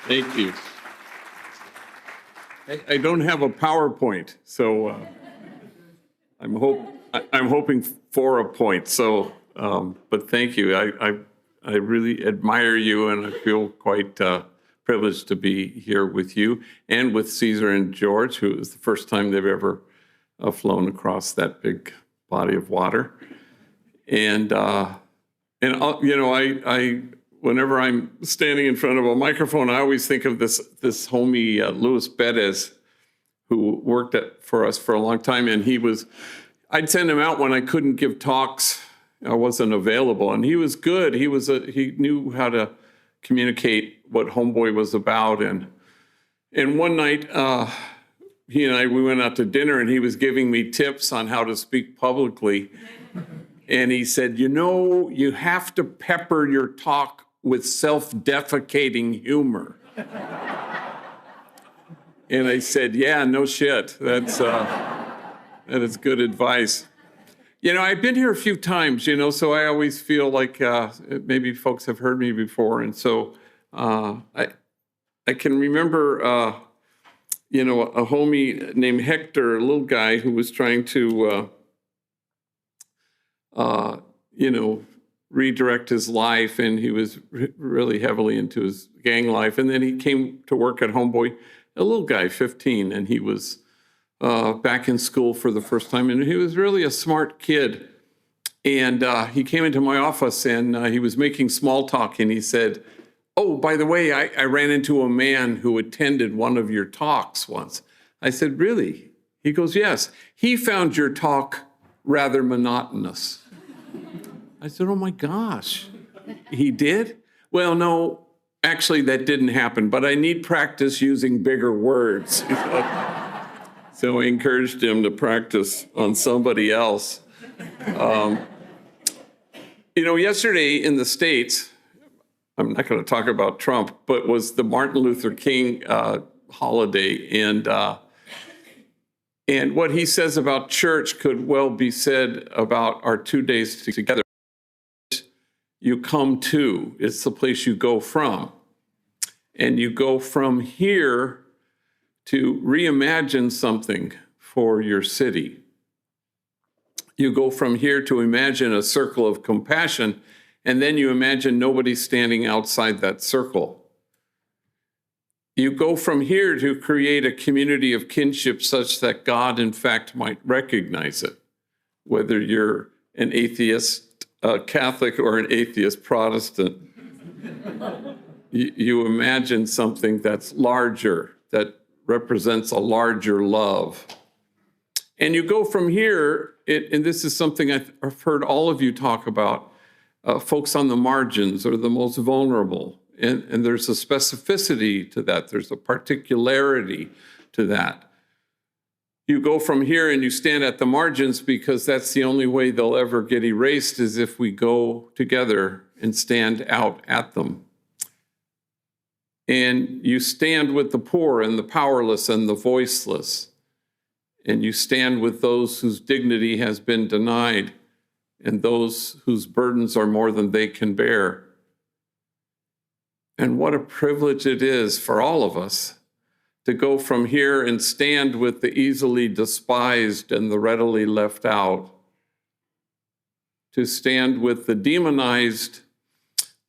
Thank you. I don't have a PowerPoint, so I'm hoping for a point. So, but thank you. I really admire you, and I feel quite privileged to be here with you and with Cesar and George, who is the first time they've ever flown across that big body of water. And I whenever I'm standing in front of a microphone, I always think of this homie Luis Bettis, who worked for us for a long time, and I'd send him out when I couldn't give talks. I wasn't available, and he was good. He knew how to communicate what Homeboy was about, and one night he and we went out to dinner, and he was giving me tips on how to speak publicly. And he said, you have to pepper your talk with self-defecating humor. And I said, yeah, no shit. That is good advice. I've been here a few times, so I always feel like maybe folks have heard me before. And so I can remember, a homie named Hector, a little guy who was trying to redirect his life, and he was really heavily into his gang life. And then he came to work at Homeboy, a little guy, 15, and he was back in school for the first time, and he was really a smart kid. And he came into my office, and he was making small talk, and he said, oh, by the way, I ran into a man who attended one of your talks once. I said, really? He goes, yes. He found your talk rather monotonous. I said, oh my gosh, he did? Well, no, actually that didn't happen, but I need practice using bigger words. So I encouraged him to practice on somebody else. Yesterday in the States, I'm not going to talk about Trump, but was the Martin Luther King holiday. And what he says about church could well be said about our 2 days together. You come to, it's the place you go from. And you go from here to reimagine something for your city. You go from here to imagine a circle of compassion, and then you imagine nobody standing outside that circle. You go from here to create a community of kinship such that God, in fact, might recognize it, whether you're an atheist Catholic or an atheist Protestant. You imagine something that's larger, that represents a larger love. And you go from here, and this is something I've heard all of you talk about, folks on the margins or the most vulnerable. And there's a specificity to that. There's a particularity to that. You go from here and you stand at the margins because that's the only way they'll ever get erased is if we go together and stand out at them. And you stand with the poor and the powerless and the voiceless. And you stand with those whose dignity has been denied and those whose burdens are more than they can bear. And what a privilege it is for all of us to go from here and stand with the easily despised and the readily left out, to stand with the demonized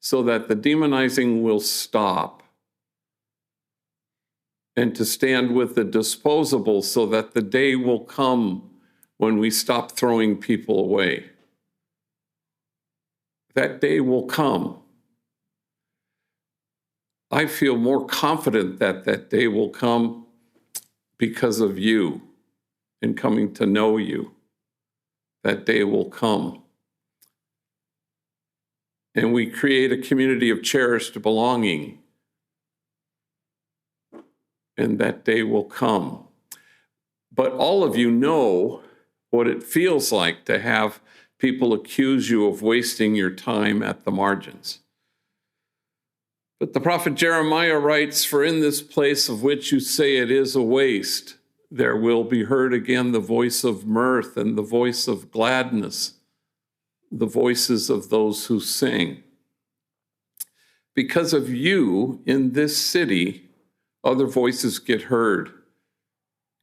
so that the demonizing will stop, and to stand with the disposable so that the day will come when we stop throwing people away. That day will come. I feel more confident that that day will come because of you and coming to know you. That day will come. And we create a community of cherished belonging. And that day will come. But all of you know what it feels like to have people accuse you of wasting your time at the margins. But the prophet Jeremiah writes, for in this place of which you say it is a waste, there will be heard again the voice of mirth and the voice of gladness, the voices of those who sing. Because of you in this city, other voices get heard.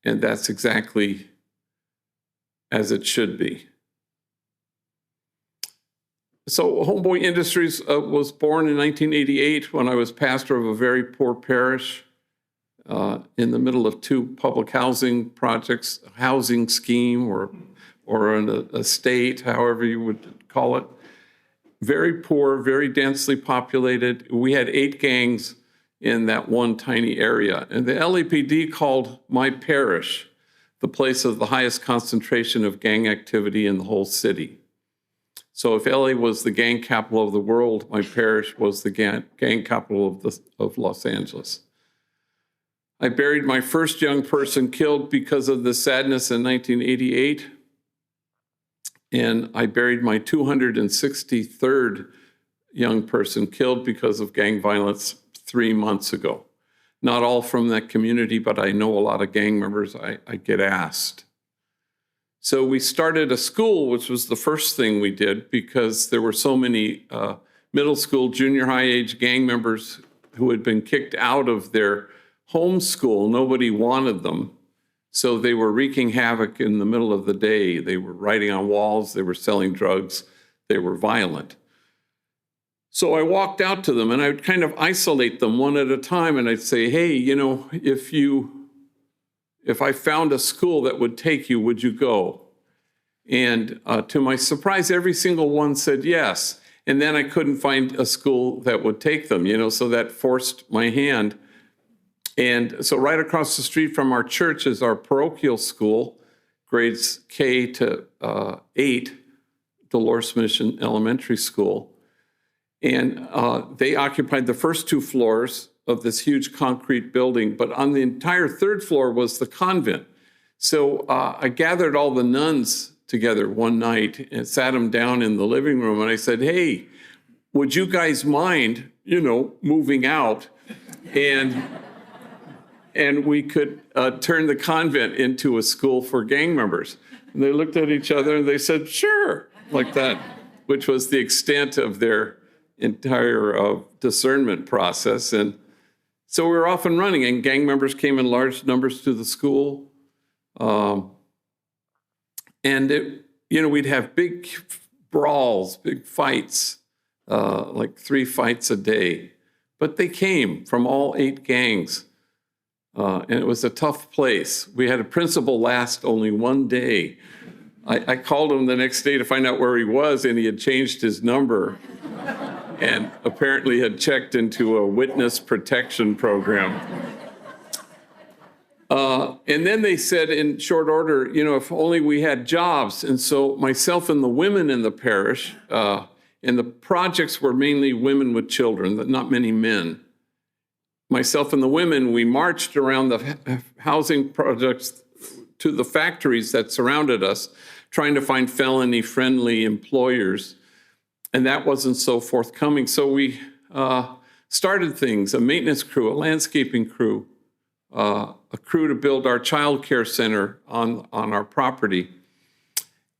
And that's exactly as it should be. So Homeboy Industries was born in 1988 when I was pastor of a very poor parish in the middle of two public housing projects, a housing scheme or an estate, however you would call it. Very poor, very densely populated. We had 8 gangs in that one tiny area. And the LAPD called my parish the place of the highest concentration of gang activity in the whole city. So if LA was the gang capital of the world, my parish was the gang capital of Los Angeles. I buried my first young person killed because of the sadness in 1988. And I buried my 263rd young person killed because of gang violence 3 months ago. Not all from that community, but I know a lot of gang members. I get asked. So we started a school, which was the first thing we did because there were so many middle school, junior high age gang members who had been kicked out of their home school. Nobody wanted them. So they were wreaking havoc in the middle of the day. They were writing on walls. They were selling drugs. They were violent. So I walked out to them and I would kind of isolate them one at a time. And I'd say, hey, you know, if I found a school that would take you, would you go? And to my surprise, every single one said yes. And then I couldn't find a school that would take them, you know, so that forced my hand. And so right across the street from our church is our parochial school, grades K to 8, Dolores Mission Elementary School. And they occupied the first 2 floors of this huge concrete building, but on the entire 3rd floor was the convent. So I gathered all the nuns together one night and sat them down in the living room, and I said, hey, would you guys mind, you know, moving out? And we could turn the convent into a school for gang members. And they looked at each other and they said, sure, like that, which was the extent of their entire discernment process. And so we were off and running, and gang members came in large numbers to the school. And we'd have big brawls, big fights, like 3 fights a day. But they came from all 8 gangs. And it was a tough place. We had a principal last only 1 day. I called him the next day to find out where he was, and he had changed his number and apparently had checked into a witness protection program. And then they said in short order, you know, if only we had jobs. And so myself and the women in the parish, and the projects were mainly women with children, not many men. Myself and the women, we marched around the housing projects to the factories that surrounded us, trying to find felony-friendly employers. And that wasn't so forthcoming. So we started things, a maintenance crew, a landscaping crew, a crew to build our child care center on our property.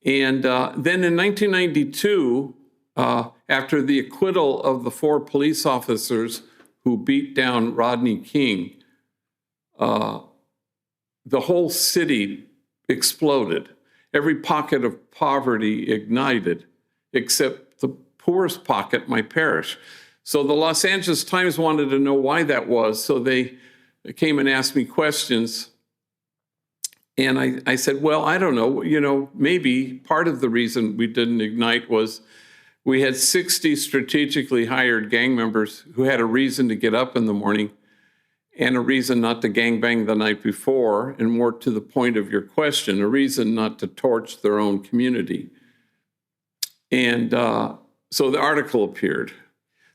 And then in 1992, after the acquittal of the 4 police officers who beat down Rodney King, the whole city exploded. Every pocket of poverty ignited, except the poorest pocket, my parish. So the Los Angeles Times wanted to know why that was, so they came and asked me questions. And I said, well, I don't know, you know, maybe part of the reason we didn't ignite was we had 60 strategically hired gang members who had a reason to get up in the morning and a reason not to gangbang the night before, and more to the point of your question, a reason not to torch their own community. And so the article appeared.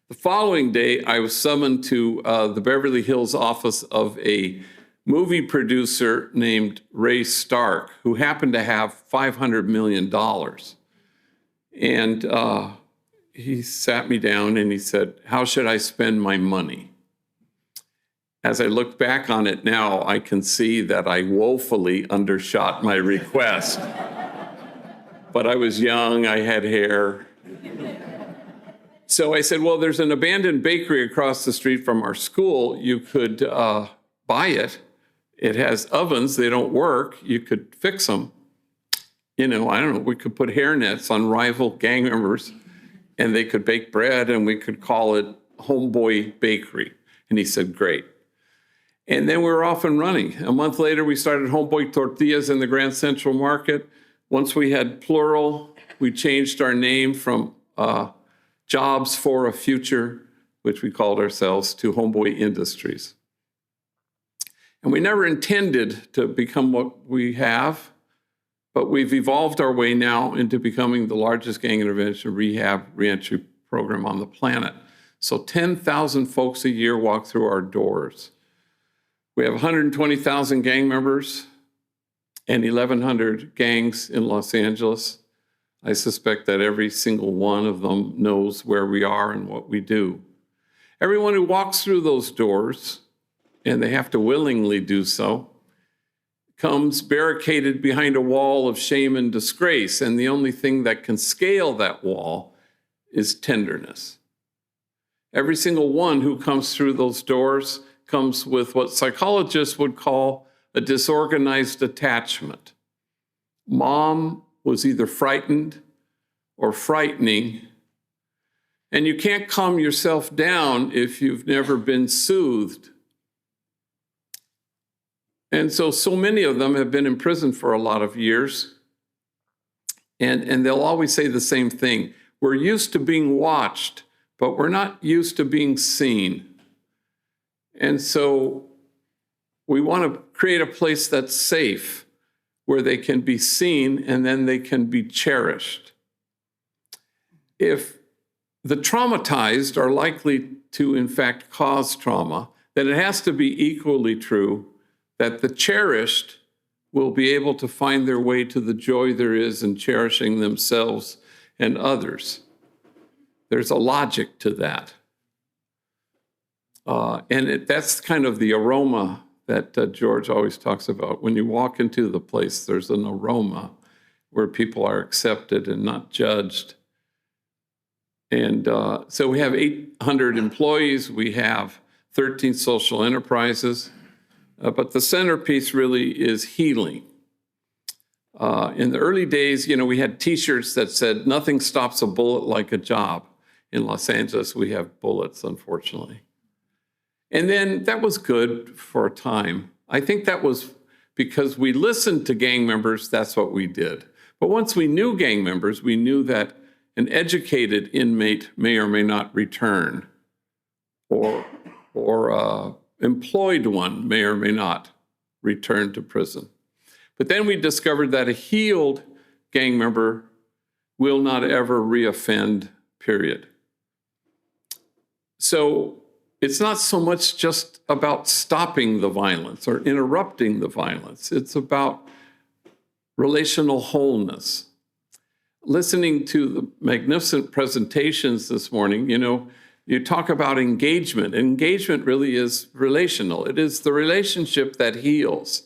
The following day, I was summoned to the Beverly Hills office of a movie producer named Ray Stark, who happened to have $500 million. And he sat me down and he said, how should I spend my money? As I look back on it now, I can see that I woefully undershot my request. But I was young, I had hair. So I said, well, there's an abandoned bakery across the street from our school. You could buy it. It has ovens. They don't work. You could fix them. I don't know, we could put hairnets on rival gang members and they could bake bread and we could call it Homeboy Bakery. And he said, great. And then we were off and running. A month later, we started Homeboy Tortillas in the Grand Central Market. Once we had plural, we changed our name from Jobs for a Future, which we called ourselves, to Homeboy Industries. And we never intended to become what we have, but we've evolved our way now into becoming the largest gang intervention rehab reentry program on the planet. So 10,000 folks a year walk through our doors. We have 120,000 gang members and 1,100 gangs in Los Angeles. I suspect that every single one of them knows where we are and what we do. Everyone who walks through those doors, and they have to willingly do so, comes barricaded behind a wall of shame and disgrace, and the only thing that can scale that wall is tenderness. Every single one who comes through those doors comes with what psychologists would call a disorganized attachment. Mom was either frightened or frightening, and you can't calm yourself down if you've never been soothed. And so many of them have been in prison for a lot of years, and they'll always say the same thing. We're used to being watched, but we're not used to being seen. And so we want to create a place that's safe, where they can be seen and then they can be cherished. If the traumatized are likely to, in fact, cause trauma, then it has to be equally true that the cherished will be able to find their way to the joy there is in cherishing themselves and others. There's a logic to that. That's kind of the aroma that George always talks about. When you walk into the place, there's an aroma where people are accepted and not judged. And so we have 800 employees. We have 13 social enterprises. But the centerpiece really is healing. In the early days, we had T-shirts that said, "Nothing stops a bullet like a job." In Los Angeles, we have bullets, unfortunately. And then that was good for a time. I think that was because we listened to gang members, that's what we did. But once we knew gang members, we knew that an educated inmate may or may not return, or employed one may or may not return to prison. But then we discovered that a healed gang member will not ever reoffend, period. So it's not so much just about stopping the violence or interrupting the violence. It's about relational wholeness. Listening to the magnificent presentations this morning, you talk about engagement. Engagement really is relational. It is the relationship that heals.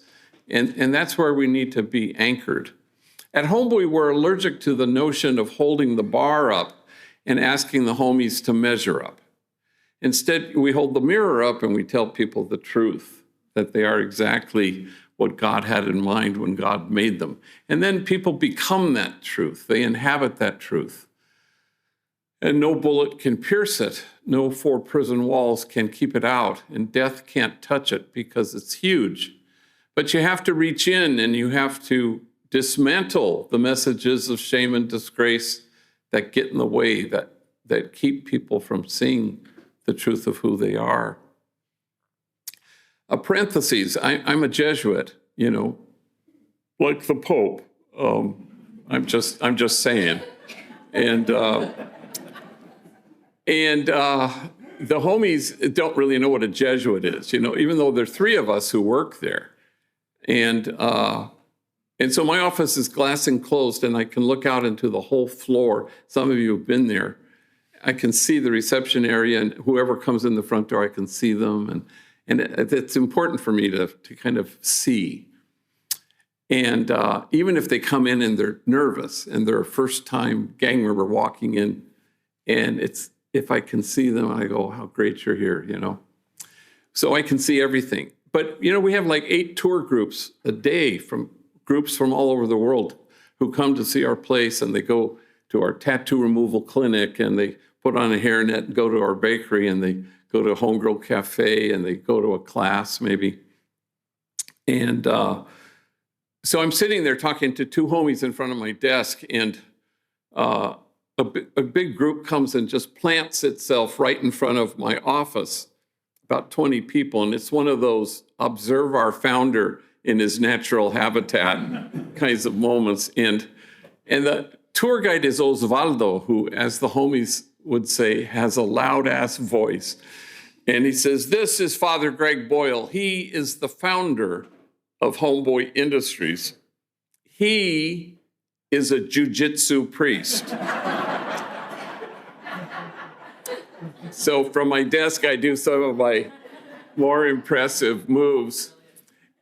And that's where we need to be anchored. At Homeboy, we're allergic to the notion of holding the bar up and asking the homies to measure up. Instead, we hold the mirror up and we tell people the truth, that they are exactly what God had in mind when God made them. And then people become that truth. They inhabit that truth. And no bullet can pierce it. No 4 prison walls can keep it out. And death can't touch it because it's huge. But you have to reach in and you have to dismantle the messages of shame and disgrace that get in the way, that keep people from seeing the truth of who they are. A parenthesis, I'm a Jesuit, like the Pope. I'm just saying. And the homies don't really know what a Jesuit is, even though there are 3 of us who work there. And so my office is glass enclosed, and I can look out into the whole floor. Some of you have been there. I can see the reception area, and whoever comes in the front door, I can see them. And it's important for me to kind of see. And even if they come in and they're nervous and they're a first-time gang member walking in, and if I can see them, I go, how great you're here, So I can see everything. But, we have like 8 tour groups a day from groups from all over the world who come to see our place, and they go to our tattoo removal clinic, and they put on a hairnet and go to our bakery, and they go to a homegirl cafe, and they go to a class maybe. And so I'm sitting there talking to 2 homies in front of my desk, and a big group comes and just plants itself right in front of my office, about 20 people. And it's one of those observe our founder in his natural habitat kinds of moments. And the tour guide is Osvaldo, who, as the homies would say, has a loud-ass voice. And he says, this is Father Greg Boyle. He is the founder of Homeboy Industries. He is a jiu-jitsu priest. So from my desk, I do some of my more impressive moves.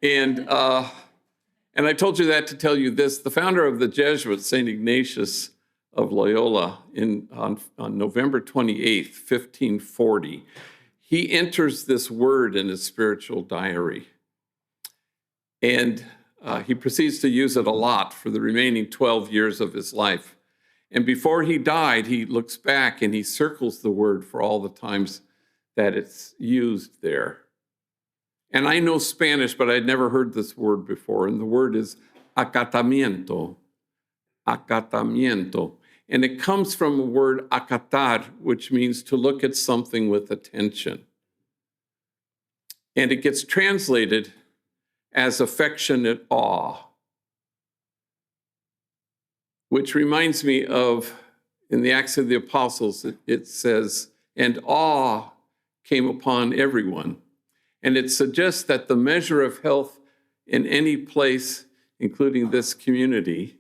And I told you that to tell you this. The founder of the Jesuits, St. Ignatius of Loyola, on November 28th, 1540, he enters this word in his spiritual diary. And he proceeds to use it a lot for the remaining 12 years of his life. And before he died, he looks back and he circles the word for all the times that it's used there. And I know Spanish, but I'd never heard this word before. And the word is acatamiento. Acatamiento. And it comes from a word acatar, which means to look at something with attention. And it gets translated as affectionate awe, which reminds me of, in the Acts of the Apostles, it says, and awe came upon everyone. And it suggests that the measure of health in any place, including this community,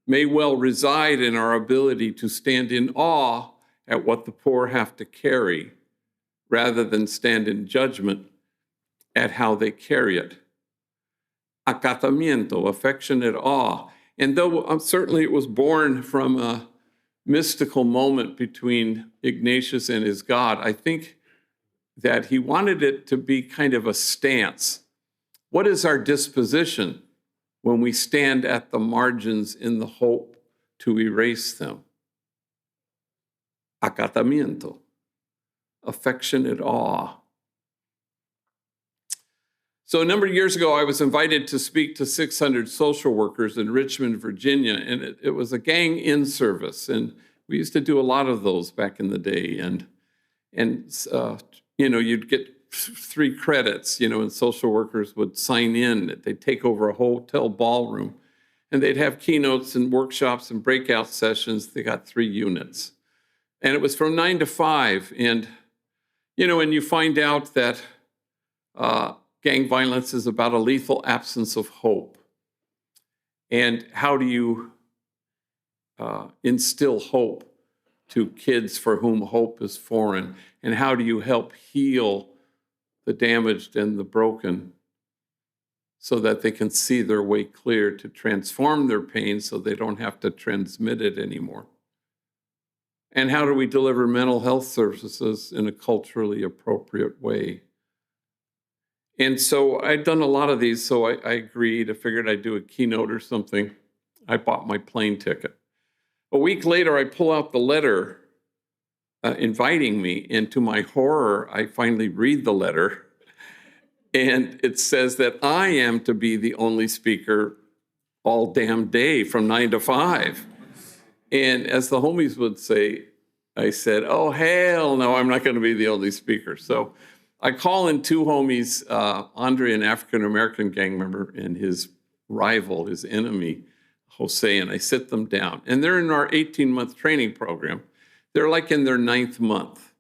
may well reside in our ability to stand in awe at what the poor have to carry, rather than stand in judgment at how they carry it. Acatamiento, affectionate awe. And though certainly it was born from a mystical moment between Ignatius and his God, I think that he wanted it to be kind of a stance. What is our disposition when we stand at the margins in the hope to erase them? Acatamiento, affectionate awe. So a number of years ago, I was invited to speak to 600 social workers in Richmond, Virginia, and it was a gang in service. And we used to do a lot of those back in the day. And you'd get 3 credits, and social workers would sign in. They'd take over a hotel ballroom, and they'd have keynotes and workshops and breakout sessions. They got 3 units. And it was from 9 to 5. And, and you find out that gang violence is about a lethal absence of hope. And how do you instill hope to kids for whom hope is foreign? And how do you help heal the damaged and the broken so that they can see their way clear to transform their pain so they don't have to transmit it anymore? And how do we deliver mental health services in a culturally appropriate way? And so I'd done a lot of these, so I agreed. I figured I'd do a keynote or something. I bought my plane ticket. A week later, I pull out the letter inviting me, and to my horror, I finally read the letter, and it says that I am to be the only speaker all damn day from 9 to 5. And as the homies would say, I said, oh, hell no, I'm not going to be the only speaker. So I call in 2 homies, Andre, an African-American gang member, and his rival, his enemy, Jose, and I sit them down. And they're in our 18-month training program. They're like in their 9th month.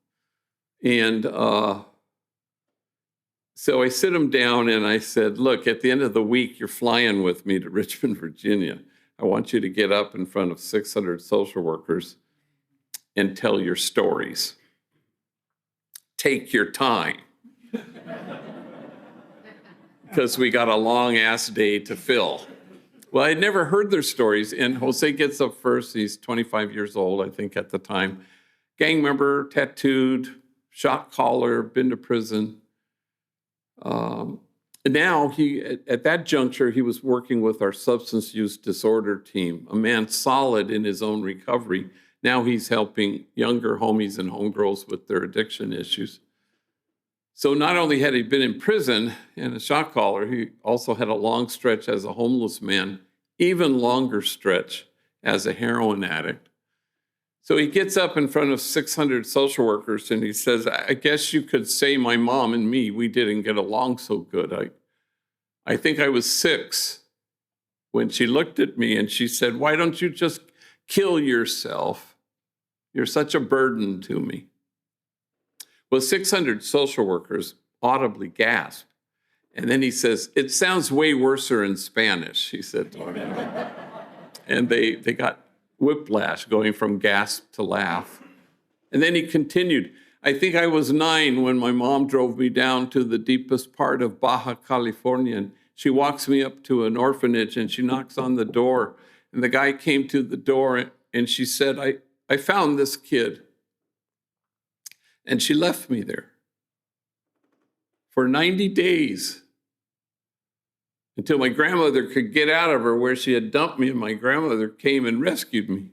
And so I sit them down and I said, look, at the end of the week, you're flying with me to Richmond, Virginia. I want you to get up in front of 600 social workers and tell your stories. Take your time. Because we got a long-ass day to fill. Well, I'd never heard their stories, and Jose gets up first. He's 25 years old, I think, at the time. gang member, tattooed, shot caller, been to prison. Now at that juncture, he was working with our substance use disorder team, a man solid in his own recovery. Now he's helping younger homies and homegirls with their addiction issues. So not only had he been in prison and a shot caller, he also had a long stretch as a homeless man, even longer stretch as a heroin addict. So he gets up in front of 600 social workers and he says, I guess you could say my mom and me, we didn't get along so good. I think I was 6 when she looked at me and she said, why don't you just kill yourself? You're such a burden to me. Well, 600 social workers audibly gasped. And then he says, it sounds way worser in Spanish, he said to me. And they got whiplash going from gasp to laugh. And then he continued, I think I was 9 when my mom drove me down to the deepest part of Baja California. And she walks me up to an orphanage and she knocks on the door. And the guy came to the door and she said, I found this kid. And she left me there for 90 days until my grandmother could get out of her where she had dumped me, and my grandmother came and rescued me.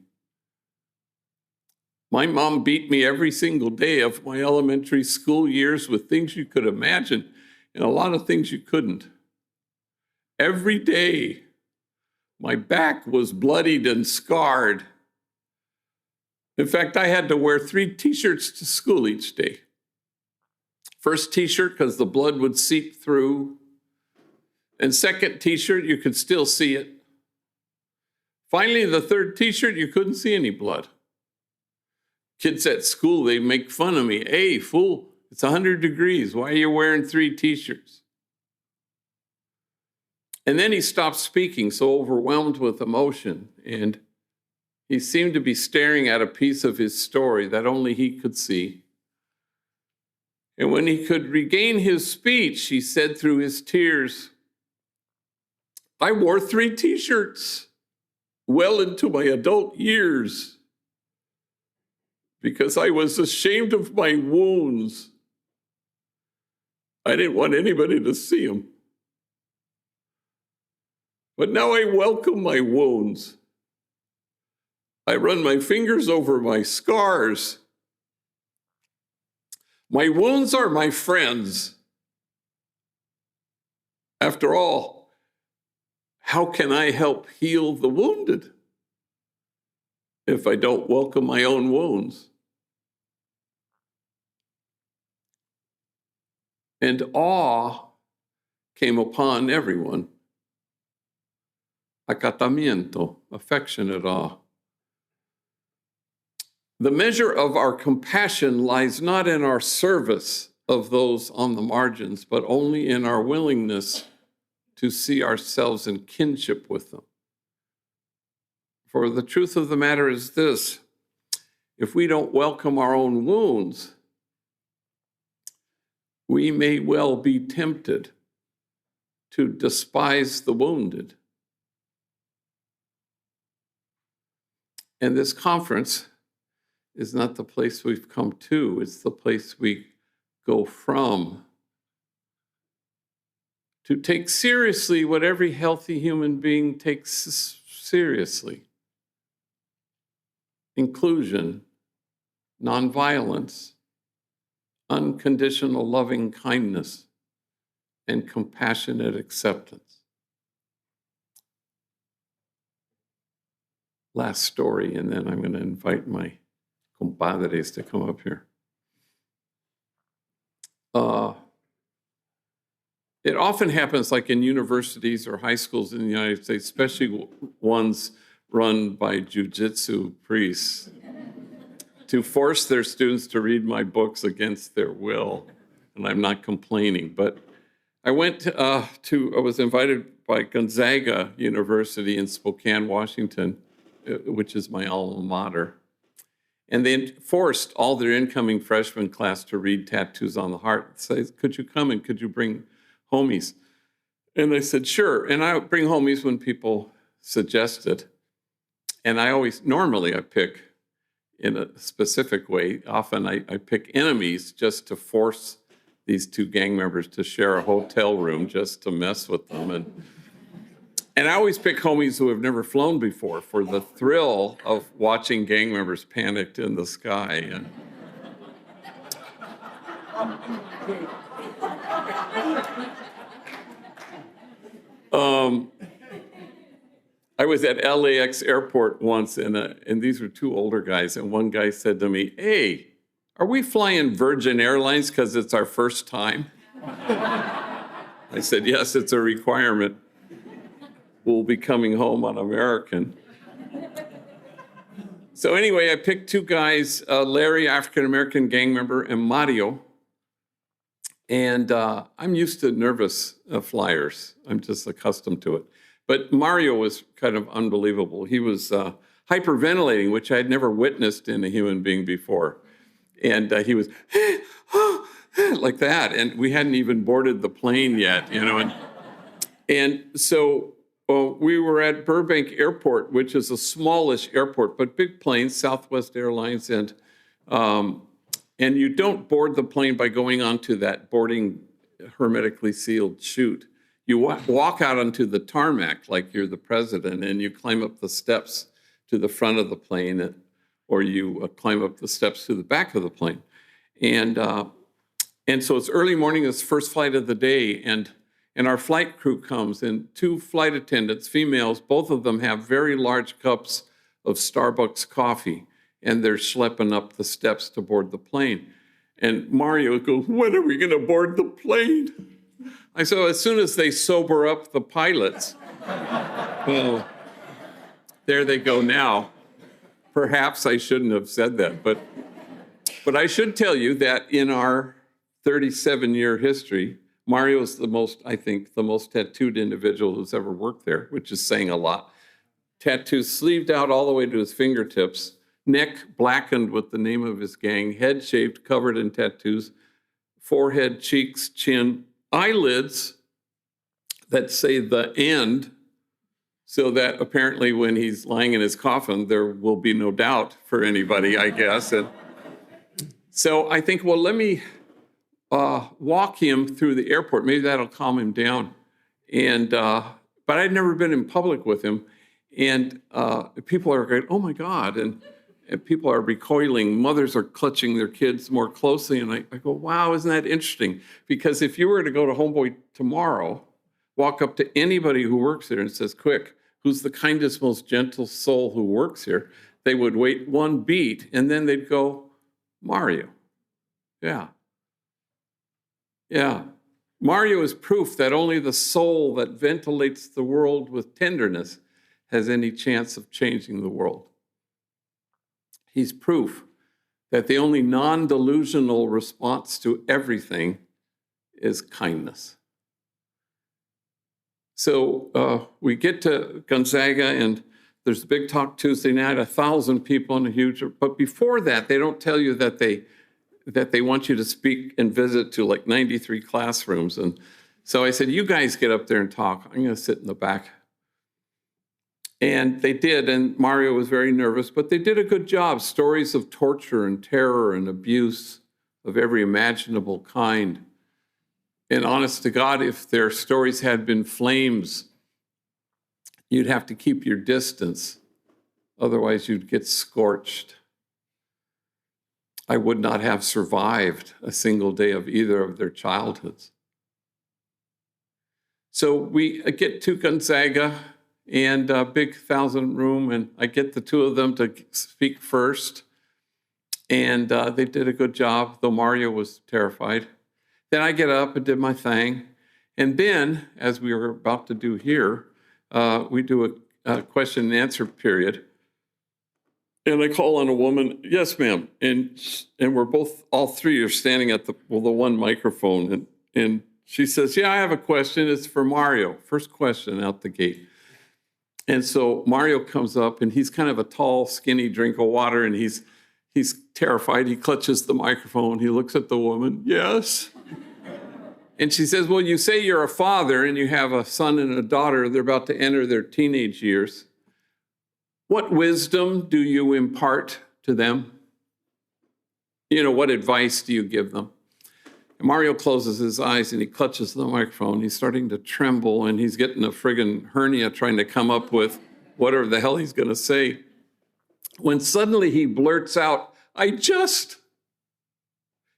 My mom beat me every single day of my elementary school years with things you could imagine and a lot of things you couldn't. Every day, my back was bloodied and scarred. In fact, I had to wear 3 t-shirts to school each day. First t-shirt, because the blood would seep through. And second t-shirt, you could still see it. Finally, the third t-shirt, you couldn't see any blood. Kids at school, they make fun of me. Hey, fool, it's 100 degrees. Why are you wearing 3 t-shirts? And then he stopped speaking, so overwhelmed with emotion. And he seemed to be staring at a piece of his story that only he could see. And when he could regain his speech, he said through his tears, I wore 3 t-shirts well into my adult years because I was ashamed of my wounds. I didn't want anybody to see them. But now I welcome my wounds. I run my fingers over my scars. My wounds are my friends. After all, how can I help heal the wounded if I don't welcome my own wounds? And awe came upon everyone. Acatamiento, affectionate awe. The measure of our compassion lies not in our service of those on the margins, but only in our willingness to see ourselves in kinship with them. For the truth of the matter is this: if we don't welcome our own wounds, we may well be tempted to despise the wounded. And this conference is not the place we've come to, it's the place we go from. To take seriously what every healthy human being takes seriously: inclusion, nonviolence, unconditional loving kindness, and compassionate acceptance. Last story, and then I'm going to invite my compadres to come up here. It often happens, like in universities or high schools in the United States, especially ones run by jiu-jitsu priests, to force their students to read my books against their will. And I'm not complaining, but I went I was invited by Gonzaga University in Spokane, Washington, which is my alma mater. And they forced all their incoming freshman class to read Tattoos on the Heart. Say, could you come and could you bring homies? And I said, sure. And I bring homies when people suggest it. And normally I pick in a specific way. Often I pick enemies just to force these two gang members to share a hotel room just to mess with them. And I always pick homies who have never flown before for the thrill of watching gang members panicked in the sky. And I was at LAX airport once, and these were two older guys, and one guy said to me, "Hey, are we flying Virgin Airlines because it's our first time?" I said, "Yes, it's a requirement. We'll be coming home on American." So anyway, I picked two guys, Larry, African-American gang member, and Mario. And I'm used to nervous flyers. I'm just accustomed to it. But Mario was kind of unbelievable. He was hyperventilating, which I had never witnessed in a human being before. And he was like that. And we hadn't even boarded the plane yet, you know. And so we were at Burbank Airport, which is a smallish airport, but big planes, Southwest Airlines. And you don't board the plane by going onto that boarding hermetically sealed chute. You walk out onto the tarmac like you're the president, and you climb up the steps to the front of the plane, or you climb up the steps to the back of the plane. And so it's early morning, it's first flight of the day, and our flight crew comes, and two flight attendants, females, both of them have very large cups of Starbucks coffee, and they're schlepping up the steps to board the plane. And Mario goes, "When are we going to board the plane?" I said, "As soon as they sober up the pilots." Well, there they go now. Perhaps I shouldn't have said that, but I should tell you that in our 37-year history, Mario is the most tattooed individual who's ever worked there, which is saying a lot. Tattoos sleeved out all the way to his fingertips, neck blackened with the name of his gang, head shaved, covered in tattoos, forehead, cheeks, chin, eyelids that say "the end," so that apparently when he's lying in his coffin, there will be no doubt for anybody, I guess. And so I think, well, let me walk him through the airport. Maybe that'll calm him down. And but I'd never been in public with him. And people are going, "Oh my God." And people are recoiling. Mothers are clutching their kids more closely. And I go, wow, isn't that interesting? Because if you were to go to Homeboy tomorrow, walk up to anybody who works there and says, "Quick, who's the kindest, most gentle soul who works here?" They would wait one beat, and then they'd go, "Mario." Yeah. Yeah. Mario is proof that only the soul that ventilates the world with tenderness has any chance of changing the world. He's proof that the only non-delusional response to everything is kindness. So we get to Gonzaga, and there's a big talk Tuesday night, 1,000 people in a huge, but before that, they don't tell you that they want you to speak and visit to like 93 classrooms. And so I said, "You guys get up there and talk. I'm going to sit in the back." And they did, and Mario was very nervous, but they did a good job. Stories of torture and terror and abuse of every imaginable kind. And honest to God, if their stories had been flames, you'd have to keep your distance. Otherwise, you'd get scorched. I would not have survived a single day of either of their childhoods. So we get to Gonzaga, and a big 1,000 room, and I get the two of them to speak first. And they did a good job, though Mario was terrified. Then I get up and did my thing. And then, as we were about to do here, we do a question and answer period. And I call on a woman, "Yes, ma'am." And we're all three are standing at the one microphone. And she says, "Yeah, I have a question. It's for Mario." First question out the gate. And so Mario comes up, and he's kind of a tall, skinny drink of water, and he's terrified. He clutches the microphone. He looks at the woman. "Yes." And she says, "Well, you say you're a father, and you have a son and a daughter. They're about to enter their teenage years. What wisdom do you impart to them? What advice do you give them? And Mario closes his eyes and he clutches the microphone. He's starting to tremble and he's getting a friggin' hernia trying to come up with whatever the hell he's going to say. When suddenly he blurts out, as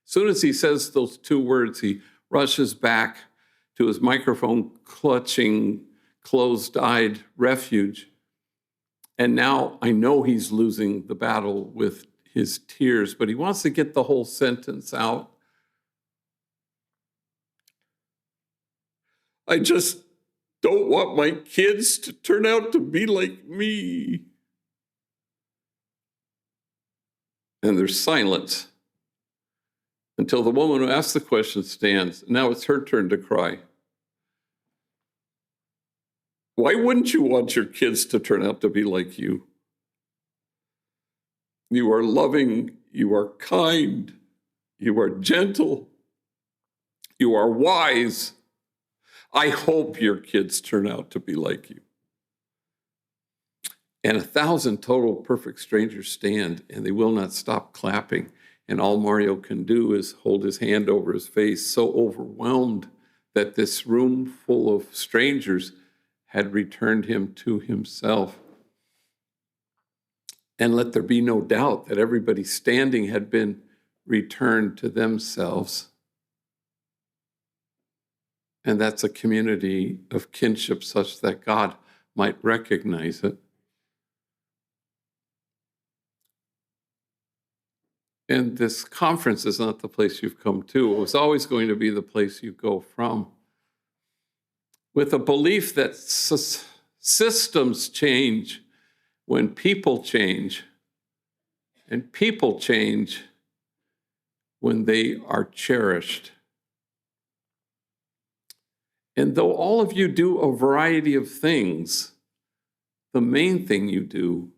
soon as he says those two words, he rushes back to his microphone clutching, closed-eyed refuge. And now I know he's losing the battle with his tears, but he wants to get the whole sentence out. I just don't want my kids to turn out to be like me. And there's silence until the woman who asked the question stands. Now it's her turn to cry. Why wouldn't you want your kids to turn out to be like you? You are loving, you are kind, you are gentle, you are wise. I hope your kids turn out to be like you. And 1,000 total perfect strangers stand, and they will not stop clapping. And all Mario can do is hold his hand over his face, so overwhelmed that this room full of strangers had returned him to himself. And let there be no doubt that everybody standing had been returned to themselves. And that's a community of kinship such that God might recognize it. And this conference is not the place you've come to. It was always going to be the place you go from. With a belief that systems change when people change, and people change when they are cherished. And though all of you do a variety of things, the main thing you do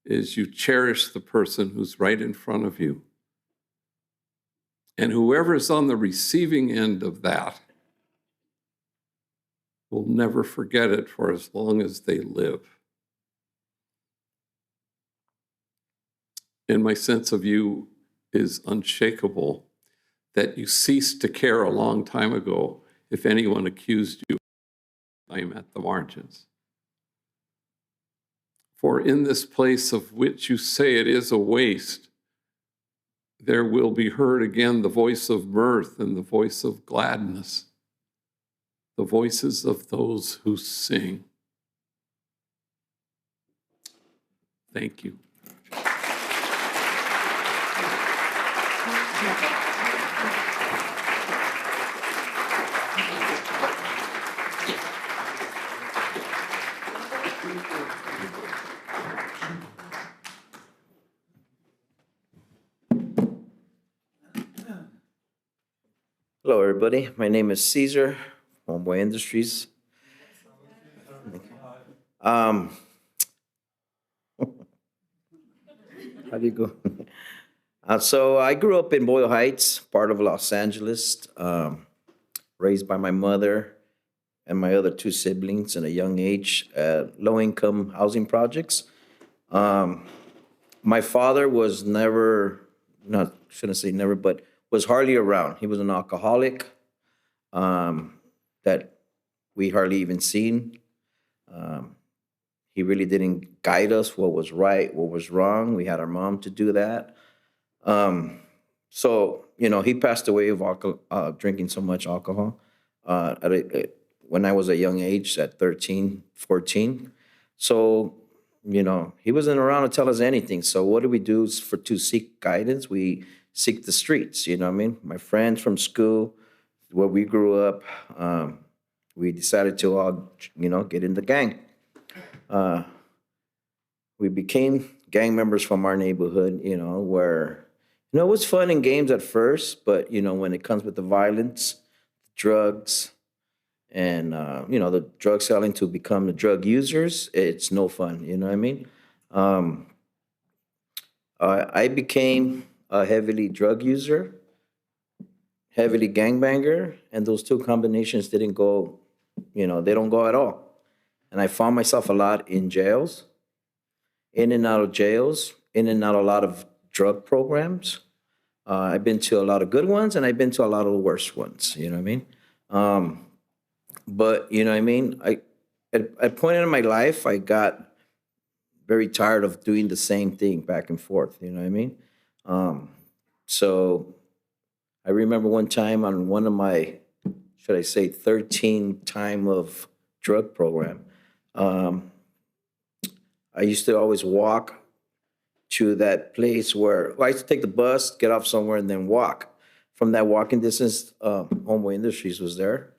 is you cherish the person who's right in front of you. And whoever's on the receiving end of that will never forget it for as long as they live. And my sense of you is unshakable, that you ceased to care a long time ago if anyone accused you of time at the margins. For in this place of which you say it is a waste, there will be heard again the voice of mirth and the voice of gladness, the voices of those who sing. Thank you. Hello, everybody. My name is Cesar, Homeboys Industries. How do you go? So I grew up in Boyle Heights, part of Los Angeles, raised by my mother and my other two siblings at a young age at low-income housing projects. My father was never, shouldn't say never, but was hardly around. He was an alcoholic that we hardly even seen. He really didn't guide us what was right, what was wrong. We had our mom to do that. So, he passed away of drinking so much alcohol when I was a young age at 13, 14. So, he wasn't around to tell us anything. So what do we do to seek guidance? We seek the streets, you know what I mean? My friends from school, where we grew up, we decided to all, get in the gang. We became gang members from our neighborhood, where, it was fun in games at first, but, when it comes with the violence, drugs, and, the drug selling to become the drug users, it's no fun, you know what I mean? I became a heavily drug user, heavily gangbanger, and those two combinations didn't go, they don't go at all. And I found myself a lot in jails, in and out of jails, in and out a lot of drug programs. I've been to a lot of good ones, and I've been to a lot of the worst ones. You know what I mean? But you know what I mean? At a point in my life, I got very tired of doing the same thing back and forth. You know what I mean? So I remember one time on one of my, should I say, 13 time of drug program. I used to always walk to that place where I used to take the bus, get off somewhere, and then walk. From that walking distance, Homeboy Industries was there.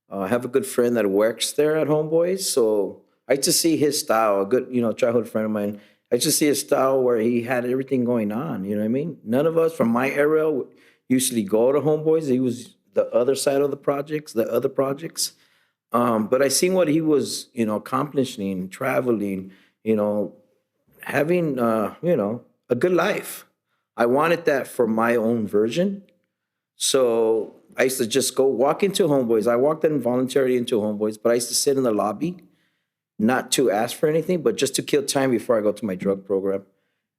I have a good friend that works there at Homeboys, so I used to see his style. A good, childhood friend of mine. I used to see his style where he had everything going on. You know what I mean? None of us from my era usually go to Homeboys. He was the other side of the other projects. But I seen what he was, accomplishing, traveling, having, a good life. I wanted that for my own version. So I used to just go walk into Homeboys. I walked in voluntarily into Homeboys, but I used to sit in the lobby, not to ask for anything, but just to kill time before I go to my drug program.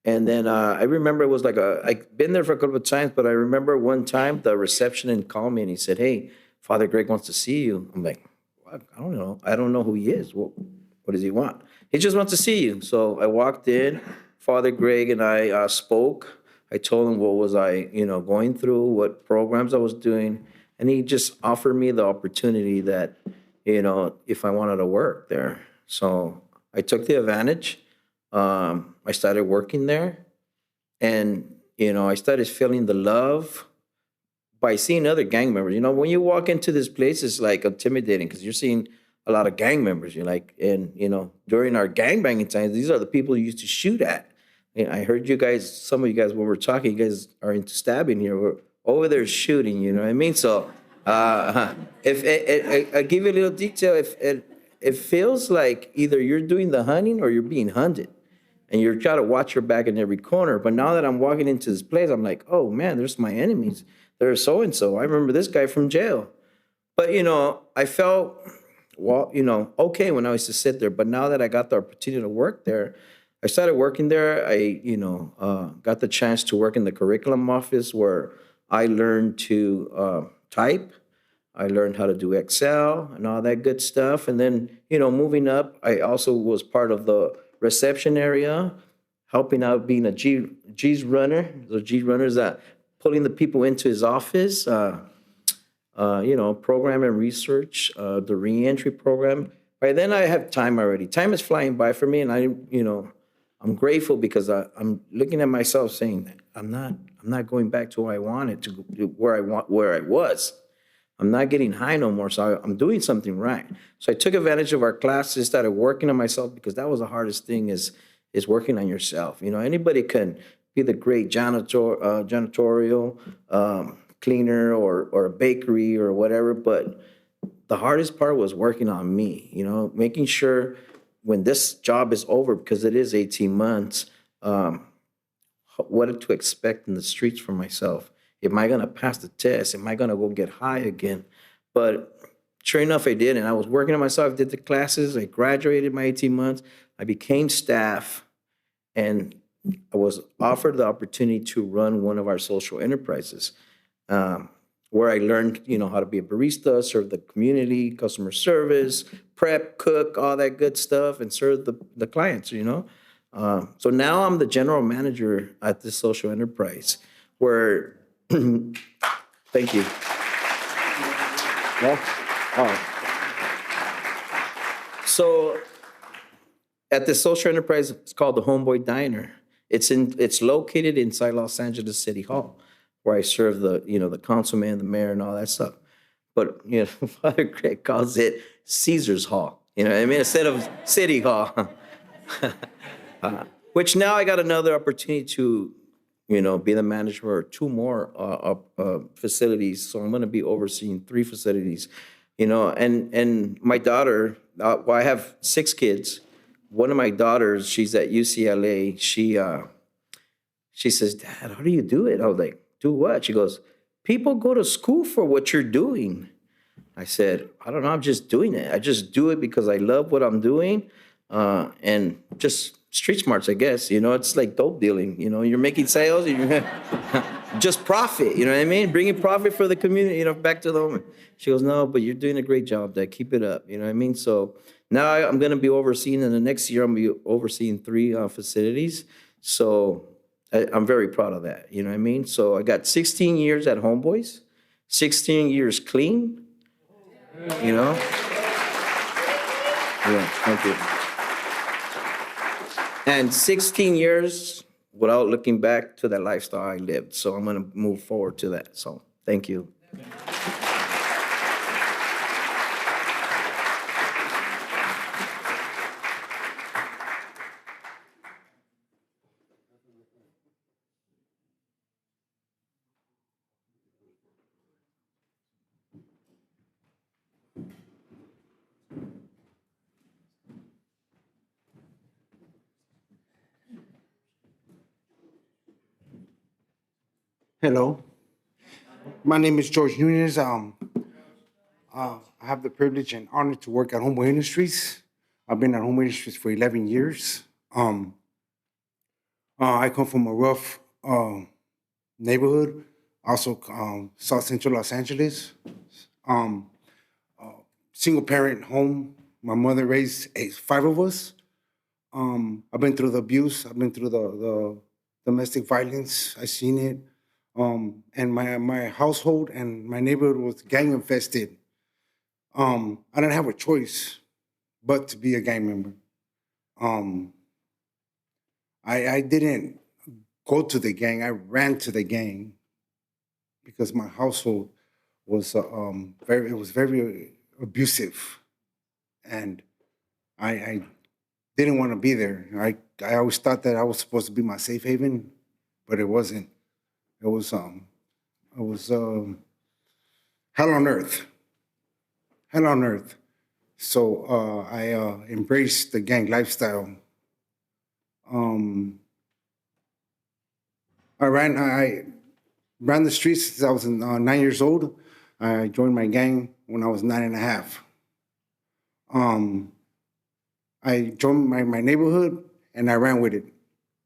And then I remember it was like I've been there for a couple of times, but I remember one time the receptionist called me and he said, "Hey, Father Greg wants to see you." I'm like, "What? I don't know. I don't know who he is. What does he want?" "He just wants to see you." So I walked in. Father Greg and I spoke. I told him what was I, going through, what programs I was doing, and he just offered me the opportunity that, if I wanted to work there. So I took the advantage. I started working there, and I started feeling the love by seeing other gang members. When you walk into this place, it's like intimidating because you're seeing a lot of gang members. You're like, and during our gang banging times, these are the people you used to shoot at. And I heard you guys, some of you guys, when we're talking, you guys are into stabbing here. We're over there shooting. You know what I mean? So, if I give you a little detail, if it feels like either you're doing the hunting or you're being hunted, and you're trying to watch your back in every corner. But now that I'm walking into this place, I'm like, oh man, there's my enemies. There's so and so. I remember this guy from jail. But I felt okay when I used to sit there. But now that I got the opportunity to work there, I started working there. I got the chance to work in the curriculum office where I learned to type. I learned how to do Excel and all that good stuff. And then, moving up, I also was part of the reception area, helping out being a G's runner. The G runners that pulling the people into his office, program and research, the reentry program. By then I have time already. Time is flying by for me, and I'm grateful because I'm looking at myself saying I'm not going back to where I wanted to where I was. I'm not getting high no more, so I'm doing something right. So I took advantage of our classes, started working on myself because that was the hardest thing is working on yourself. Anybody can be the great janitorial cleaner or a bakery or whatever, but the hardest part was working on me. Making sure when this job is over, because it is 18 months, what to expect in the streets for myself. Am I going to pass the test? Am I going to go get high again? But sure enough, I did. And I was working on myself, did the classes. I graduated my 18 months. I became staff. And I was offered the opportunity to run one of our social enterprises where I learned, how to be a barista, serve the community, customer service, prep, cook, all that good stuff, and serve the clients, So now I'm the general manager at this social enterprise where thank you. Well, so at the social enterprise, it's called the Homeboy Diner. It's located inside Los Angeles City Hall, where I serve the councilman, the mayor, and all that stuff. But Father Greg calls it Cesar's Hall. You know what I mean? Instead of City Hall. Which now I got another opportunity to be the manager of two more facilities. So I'm going to be overseeing 3 facilities, and my daughter, I have 6 kids. One of my daughters, she's at UCLA. She says, "Dad, how do you do it?" I was like, "Do what?" She goes, "People go to school for what you're doing." I said, "I don't know. I'm just doing it. I just do it because I love what I'm doing." And just street smarts, I guess. You know, it's like dope dealing. You know, you're making sales, and you're just profit. You know what I mean? Bringing profit for the community. You know, back to the home. She goes, no, but you're doing a great job, Dad. Keep it up. You know what I mean? So now I'm going to be overseeing, in the next year, I'm going to be overseeing 3 facilities. So I'm very proud of that. You know what I mean? So I got 16 years at Homeboys, 16 years clean. You know? Yeah, thank you. And 16 years without looking back to that lifestyle I lived. So I'm going to move forward to that. So thank you. Hello, my name is George Nunez. I have the privilege and honor to work at Homeboy Industries. I've been at Homeboy Industries for 11 years. I come from a rough neighborhood, also South Central Los Angeles. Single parent home. My mother raised 5 of us. I've been through the abuse. I've been through the domestic violence. I've seen it. And my household and my neighborhood was gang infested. I didn't have a choice but to be a gang member. I didn't go to the gang. I ran to the gang because my household was very abusive, and I didn't want to be there. I always thought that I was supposed to be my safe haven, but it wasn't. It was hell on earth. Hell on earth. So I embraced the gang lifestyle. I ran the streets since I was 9 years old. I joined my gang when I was 9.5. I joined my neighborhood and I ran with it.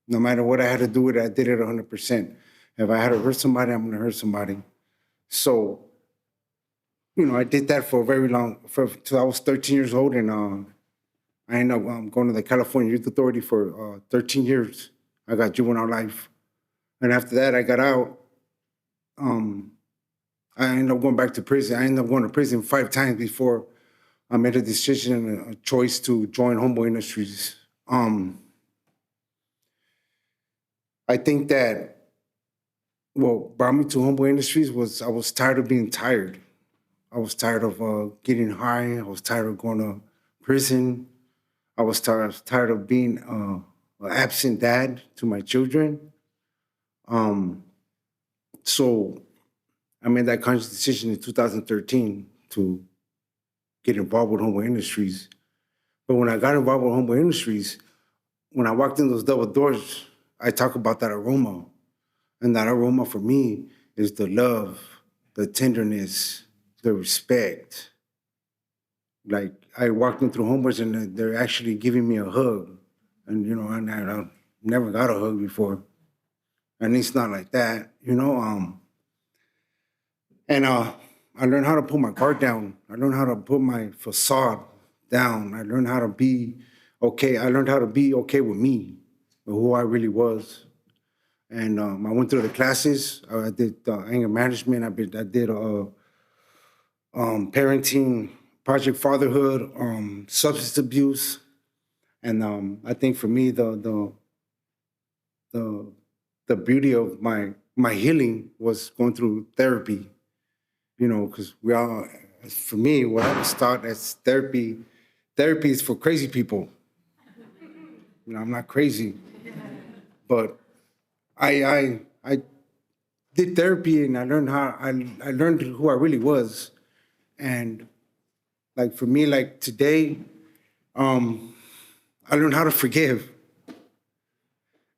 No matter what I had to do with it, I did it 100%. If I had to hurt somebody, I'm going to hurt somebody. So, I did that for a very long, till I was 13 years old, and I ended up going to the California Youth Authority for 13 years. I got juvenile life. And after that, I got out. I ended up going back to prison. I ended up going to prison 5 times before I made a decision and a choice to join Homeboy Industries. I think that what brought me to Homeboy Industries was I was tired of being tired. I was tired of getting high. I was tired of going to prison. I was tired of being an absent dad to my children. So I made that conscious decision in 2013 to get involved with Homeboy Industries. But when I got involved with Homeboy Industries, when I walked in those double doors, I talk about that aroma. And that aroma for me is the love, the tenderness, the respect. Like, I walked in through Homeboys and they're actually giving me a hug. And, I never got a hug before. And it's not like that, And I learned how to put my guard down. I learned how to put my facade down. I learned how to be okay. I learned how to be okay with me, with who I really was. And I went through the classes. I did anger management. I did parenting, project fatherhood, substance abuse. And I think for me, the beauty of my healing was going through therapy. Because for me, what I was taught as therapy is for crazy people. I'm not crazy, but I did therapy and I learned I learned who I really was. And like for me, like today, I learned how to forgive.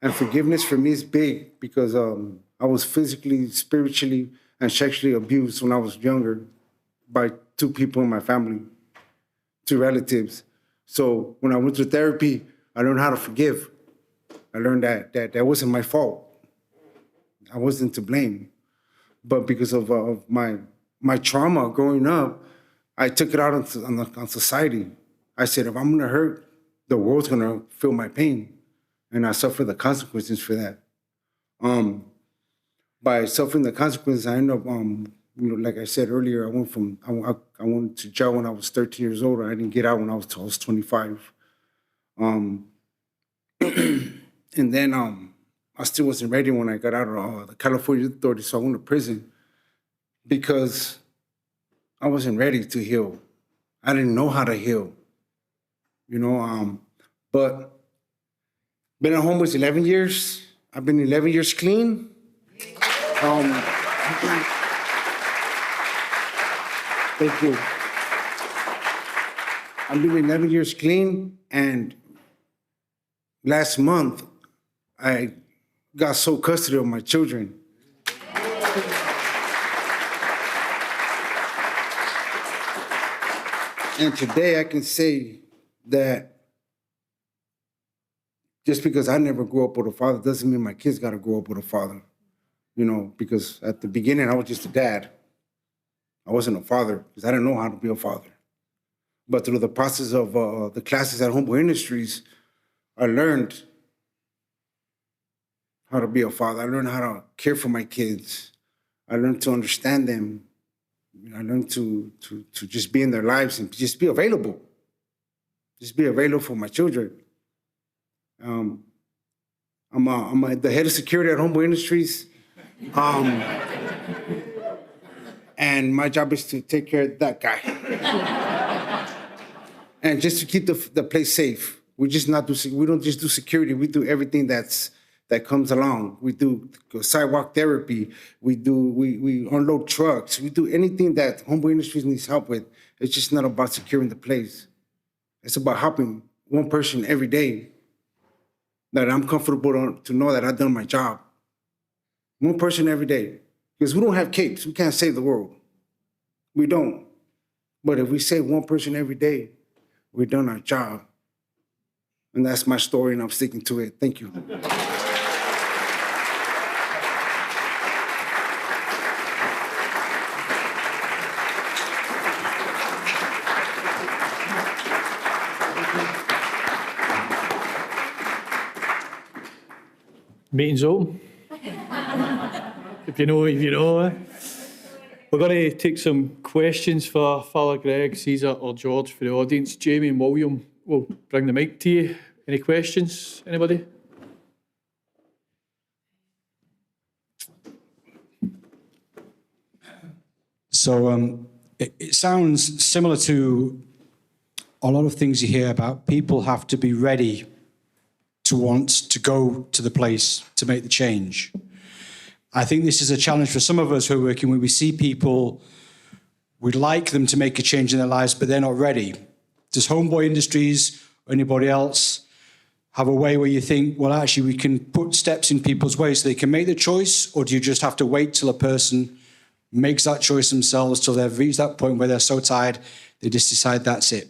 And forgiveness for me is big because I was physically, spiritually, and sexually abused when I was younger by 2 people in my family, 2 relatives. So when I went to therapy, I learned how to forgive. I learned that wasn't my fault. I wasn't to blame. But because of my trauma growing up, I took it out on society. I said, if I'm going to hurt, the world's going to feel my pain. And I suffer the consequences for that. By suffering the consequences, I end up, like I said earlier, I went to jail when I was 13 years old. I didn't get out when I was 25. And then I still wasn't ready when I got out of the California authority, so I went to prison because I wasn't ready to heal. I didn't know how to heal, but been at Homeboys 11 years. I've been 11 years clean. Thank you. I've been 11 years clean, and last month, I got sole custody of my children. And today I can say that just because I never grew up with a father doesn't mean my kids got to grow up with a father. Because at the beginning I was just a dad. I wasn't a father because I didn't know how to be a father. But through the process of the classes at Homeboy Industries, I learned how to be a father. I learned how to care for my kids. I learned to understand them. I learned to just be in their lives and just be available. Just be available for my children. I'm the head of security at Homeboy Industries. And my job is to take care of that guy. And just to keep the place safe. We don't just do security, we do everything that comes along. We do sidewalk therapy. We unload trucks. We do anything that Homeboy Industries needs help with. It's just not about securing the place. It's about helping one person every day that I'm comfortable to know that I've done my job. One person every day. Because we don't have capes. We can't save the world. We don't. But if we save one person every day, we've done our job. And that's my story, and I'm sticking to it. Thank you. Meeting's open. If you know, you know. We're going to take some questions for Father Greg, Cesar or George for the audience. Jamie and William will bring the mic to you. Any questions? Anybody? So it sounds similar to a lot of things you hear about. People have to be ready to want to go to the place to make the change. I think this is a challenge for some of us who are working where we see people, we'd like them to make a change in their lives, but they're not ready. Does Homeboy Industries or anybody else have a way where you think, well, actually, we can put steps in people's way so they can make the choice, or do you just have to wait till a person makes that choice themselves, till they've reached that point where they're so tired, they just decide that's it?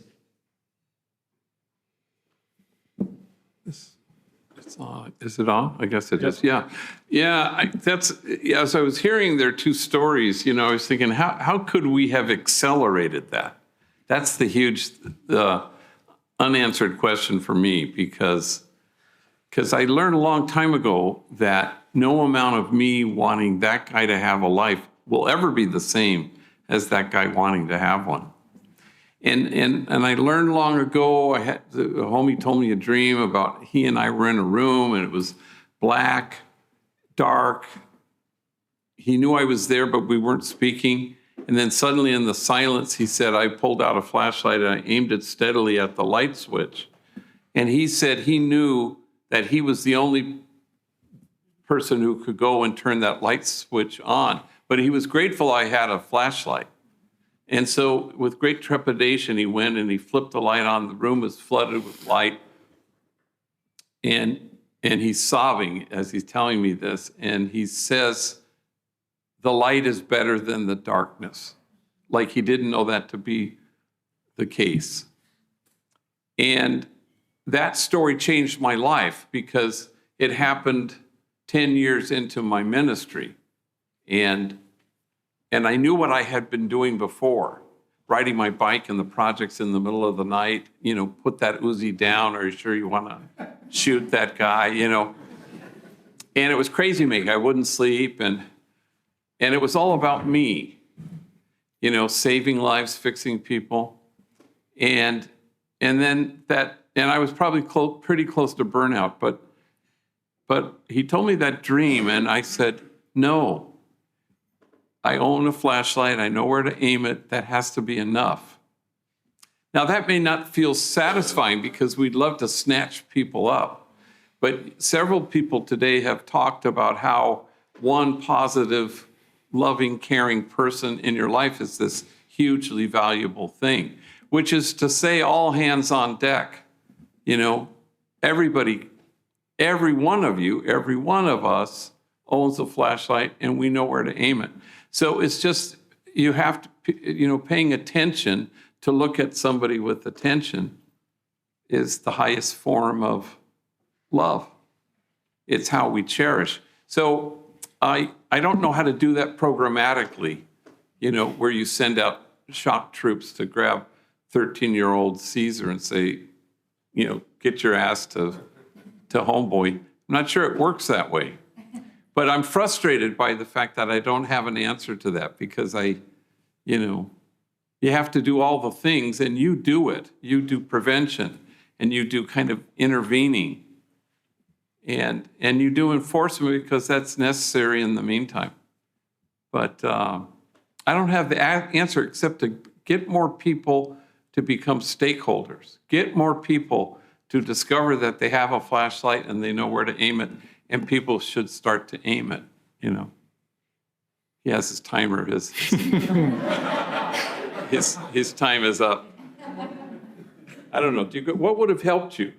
Is it on? I guess it is. Yeah. As I was hearing their two stories, I was thinking, how could we have accelerated that? That's the huge, unanswered question for me, because I learned a long time ago that no amount of me wanting that guy to have a life will ever be the same as that guy wanting to have one. And I learned long ago, a homie told me a dream about he and I were in a room and it was black, dark. He knew I was there, but we weren't speaking. And then suddenly in the silence, he said, I pulled out a flashlight and I aimed it steadily at the light switch. And he said he knew that he was the only person who could go and turn that light switch on. But he was grateful I had a flashlight. And so with great trepidation, he went and he flipped the light on. The room was flooded with light. And he's sobbing as he's telling me this. And he says, the light is better than the darkness. Like he didn't know that to be the case. And that story changed my life, because it happened 10 years into my ministry. And I knew what I had been doing before, riding my bike in the projects in the middle of the night, put that Uzi down. Are you sure you want to shoot that guy, And it was crazy making. I wouldn't sleep. And it was all about me, saving lives, fixing people. And then I was probably pretty close to burnout, but he told me that dream, and I said, no. I own a flashlight. I know where to aim it. That has to be enough. Now, that may not feel satisfying because we'd love to snatch people up. But several people today have talked about how one positive, loving, caring person in your life is this hugely valuable thing, which is to say all hands on deck. Everybody, every one of you, every one of us owns a flashlight, and we know where to aim it. So it's just, you have to, paying attention to look at somebody with attention is the highest form of love. It's how we cherish. So I don't know how to do that programmatically, where you send out shock troops to grab 13-year-old Cesar and say, get your ass to Homeboy. I'm not sure it works that way. But I'm frustrated by the fact that I don't have an answer to that because you have to do all the things, and you do it. You do prevention, and you do kind of intervening, and you do enforcement because that's necessary in the meantime. But I don't have the answer except to get more people to become stakeholders, get more people to discover that they have a flashlight and they know where to aim it, and people should start to aim it, He has his timer, his time is up. I don't know, what would have helped you,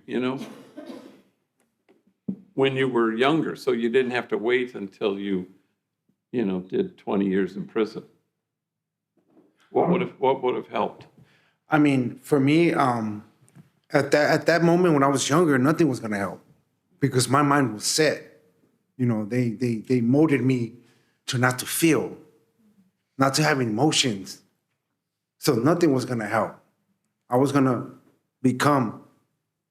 when you were younger, so you didn't have to wait until you did 20 years in prison? What would have helped? I mean, for me, at that moment when I was younger, nothing was going to help because my mind was set. They molded me to not to feel, not to have emotions. So nothing was going to help. I was going to become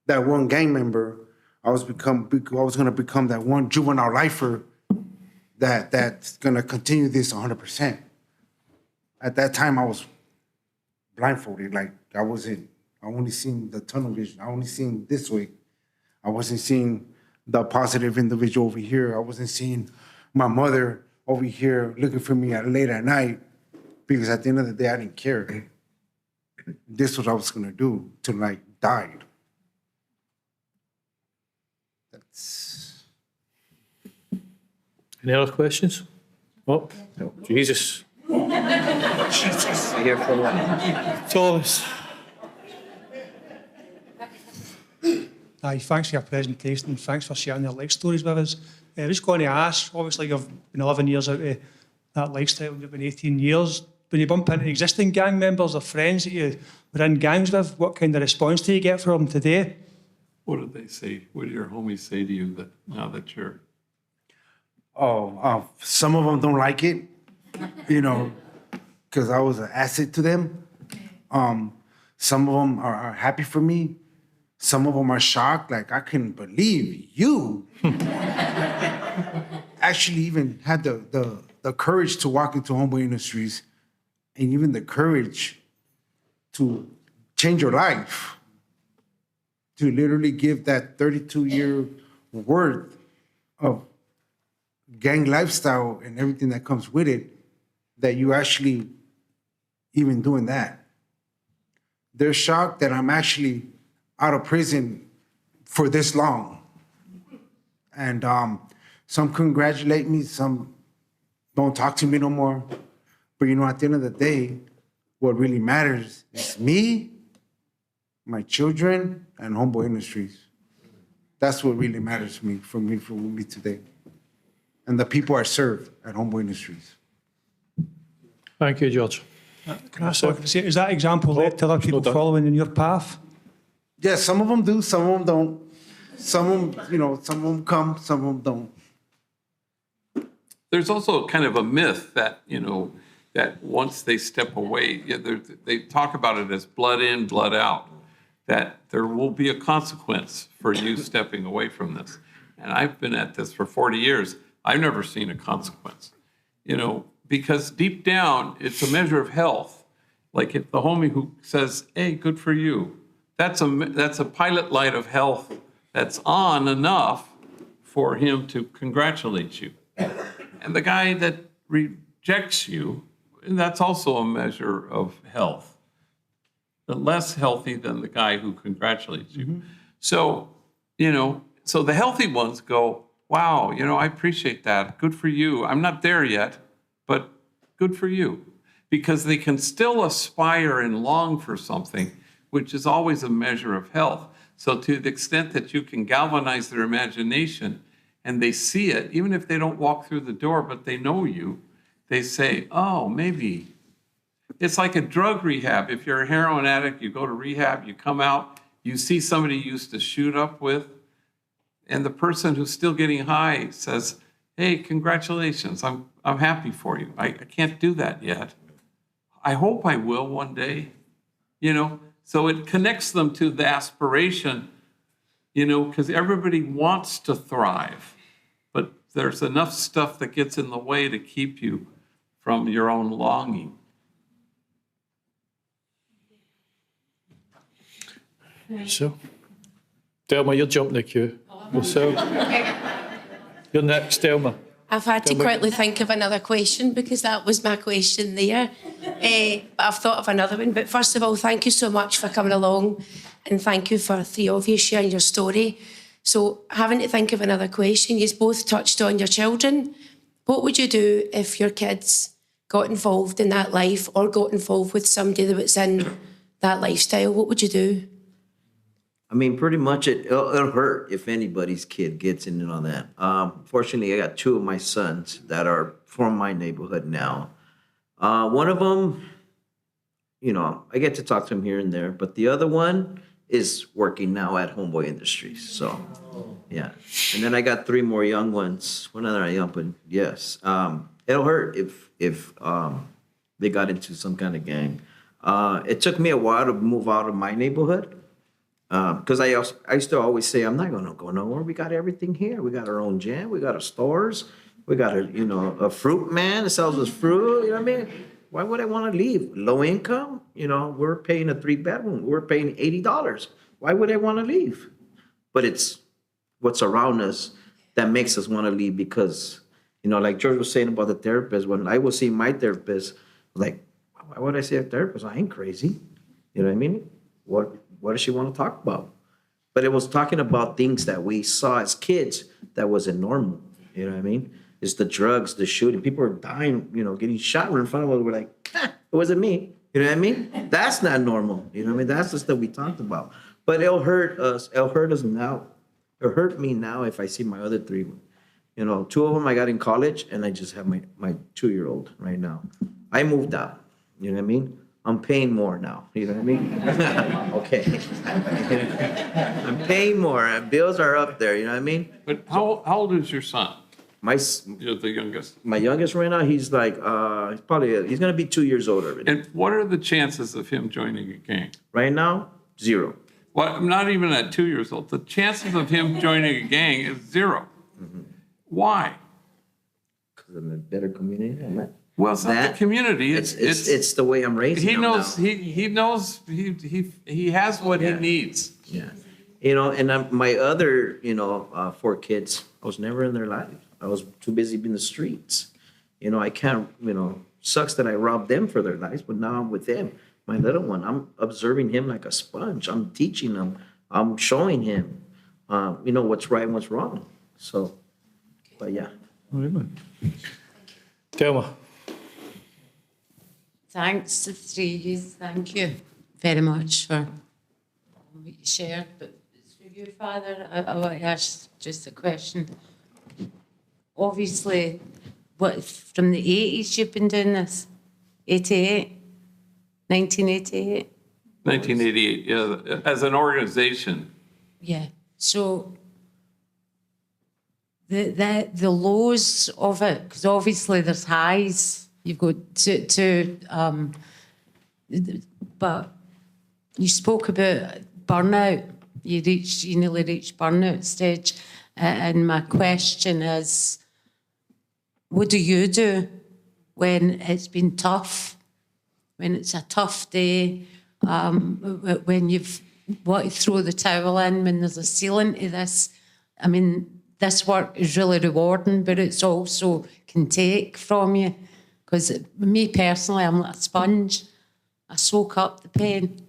that one gang member. I was going to become that one juvenile lifer that's going to continue this 100%. At that time, I was blindfolded. Like I only seen the tunnel vision. I only seen this way. I wasn't seeing the positive individual over here. I wasn't seeing my mother over here looking for me late at night because at the end of the day, I didn't care. This was what I was going to do till I died. That's... Any other questions? Oh, Jesus. I hear from Thomas. Aye, thanks for your presentation. Thanks for sharing your life stories with us. I was going to ask, obviously you've been 11 years out of that lifestyle, you've been 18 years. When you bump into existing gang members or friends that you were in gangs with, what kind of response do you get from them today? What did they say? What did your homies say to you now that you're... Some of them don't like it, because I was an asset to them. Some of them are happy for me. Some of them are shocked, like, I couldn't believe you actually even had the courage to walk into Homeboy Industries and even the courage to change your life, to literally give that 32-year worth of gang lifestyle and everything that comes with it, that you actually even doing that. They're shocked that I'm actually out of prison for this long. And some congratulate me, some don't talk to me no more. But at the end of the day, what really matters is me, my children, and Homeboy Industries. That's what really matters to me, for me today. And the people I serve at Homeboy Industries. Thank you, George. Can I ask, is that example led to other people following in your path? Yeah, some of them do, some of them don't. some of them come, some of them don't. There's also kind of a myth that, that once they step away, they talk about it as blood in, blood out, that there will be a consequence for you stepping away from this. And I've been at this for 40 years. I've never seen a consequence, because deep down, it's a measure of health. Like if the homie who says, hey, good for you, that's a pilot light of health that's on enough for him to congratulate you. And the guy that rejects you, that's also a measure of health. The less healthy than the guy who congratulates you. Mm-hmm. So, so the healthy ones go, wow, I appreciate that. Good for you. I'm not there yet, but good for you. Because they can still aspire and long for something, which is always a measure of health. So to the extent that you can galvanize their imagination and they see it, even if they don't walk through the door, but they know you, they say, oh, maybe. It's like a drug rehab. If you're a heroin addict, you go to rehab, you come out, you see somebody you used to shoot up with, and the person who's still getting high says, hey, congratulations, I'm happy for you. I can't do that yet. I hope I will one day, So it connects them to the aspiration, because everybody wants to thrive, but there's enough stuff that gets in the way to keep you from your own longing. So, Delma, you're jumping the queue. Yourself. You're next, Delma. I've had to quickly think of another question because that was my question there. But I've thought of another one. But first of all, thank you so much for coming along, and thank you for three of you sharing your story. So having to think of another question, you both touched on your children. What would you do if your kids got involved in that life or got involved with somebody that was in that lifestyle? What would you do? I mean, pretty much it'll hurt if anybody's kid gets in on that. Fortunately, I got two of my sons that are from my neighborhood now. One of them, I get to talk to him here and there, but the other one is working now at Homeboy Industries. So, yeah. And then I got three more young ones. Well, they're not young, but yes. It'll hurt if they got into some kind of gang. It took me a while to move out of my neighborhood. Because I used to always say, I'm not going to go nowhere. We got everything here. We got our own jam. We got our stores. We got a fruit man that sells us fruit. You know what I mean? Why would I want to leave? Low income? We're paying a 3-bedroom. We're paying $80. Why would I want to leave? But it's what's around us that makes us want to leave because, like George was saying about the therapist, when I was seeing my therapist, like, why would I see a therapist? I ain't crazy. You know what I mean? What does she want to talk about? But it was talking about things that we saw as kids that wasn't normal. You know what I mean? It's the drugs, the shooting. People are dying, getting shot in front of us. We're like, it wasn't me. You know what I mean? That's not normal. You know what I mean? That's the stuff we talked about. But it'll hurt us. It'll hurt us now. It'll hurt me now if I see my other three. Two of them I got in college, and I just have my 2-year-old right now. I moved out. You know what I mean? I'm paying more now. You know what I mean? Okay. I'm paying more. Bills are up there. You know what I mean? But how old is your son? You're the youngest. My youngest right now, he's like, he's going to be 2 years older. And what are the chances of him joining a gang? Right now, 0. Well, I'm not even at 2 years old. The chances of him joining a gang is 0. Mm-hmm. Why? Because I'm in a better community. Well, it's not the community. It's the way I'm raising him now. He knows he has what he needs. Yeah. And my other, 4 kids, I was never in their life. I was too busy in the streets. I can't, sucks that I robbed them for their lives, but now I'm with them. My little one, I'm observing him like a sponge. I'm teaching him. I'm showing him, what's right and what's wrong. So, but yeah. Delma. Thanks to the three of you. Thank you very much for what you shared. But for you, Father, I want to ask just a question. Obviously, from the 80s you've been doing this? 1988? 1988, yeah, as an organization. Yeah. So the lows of it, because obviously there's highs. You've got but you spoke about burnout. You nearly reached burnout stage, and my question is, what do you do when it's been tough? When it's a tough day, when you've want to throw the towel in, when there's a ceiling to this. I mean, this work is really rewarding, but it's also can take from you. Because me personally, I'm like a sponge. I soak up the pain.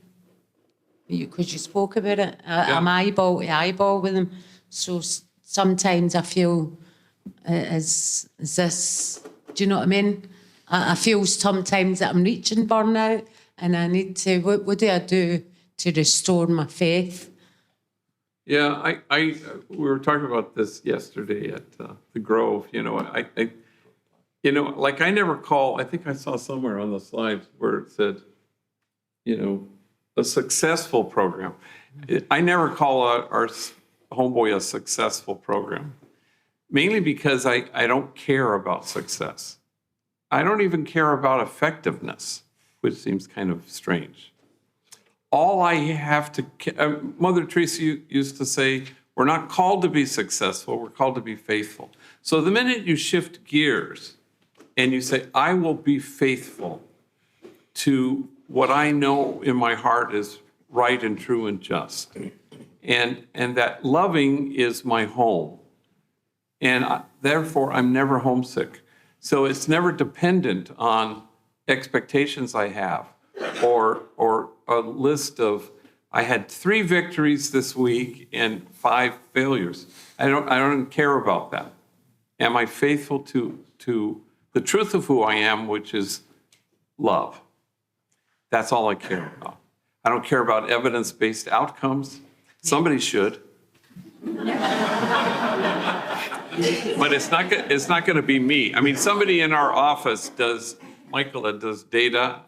Because you spoke about it. I'm eyeball to eyeball with them. So sometimes I feel, is this, do you know what I mean? I feel sometimes that I'm reaching burnout and I need to, what do I do to restore my faith? Yeah, we were talking about this yesterday at the Grove. You know, like I never call, I think I saw somewhere on the slide where it said, you know, a successful program. I never call our Homeboy a successful program, mainly because I don't care about success. I don't even care about effectiveness, which seems kind of strange. All I have to, Mother Teresa used to say, we're not called to be successful, we're called to be faithful. So the minute you shift gears and you say, I will be faithful to what I know in my heart is right and true and just, and that loving is my home, and therefore I'm never homesick. So it's never dependent on expectations I have or a list of, I had 3 victories this week and 5 failures. I don't care about that. Am I faithful to the truth of who I am, which is love? That's all I care about. I don't care about evidence-based outcomes. Somebody should. But it's not going to be me. I mean, somebody in our office does data.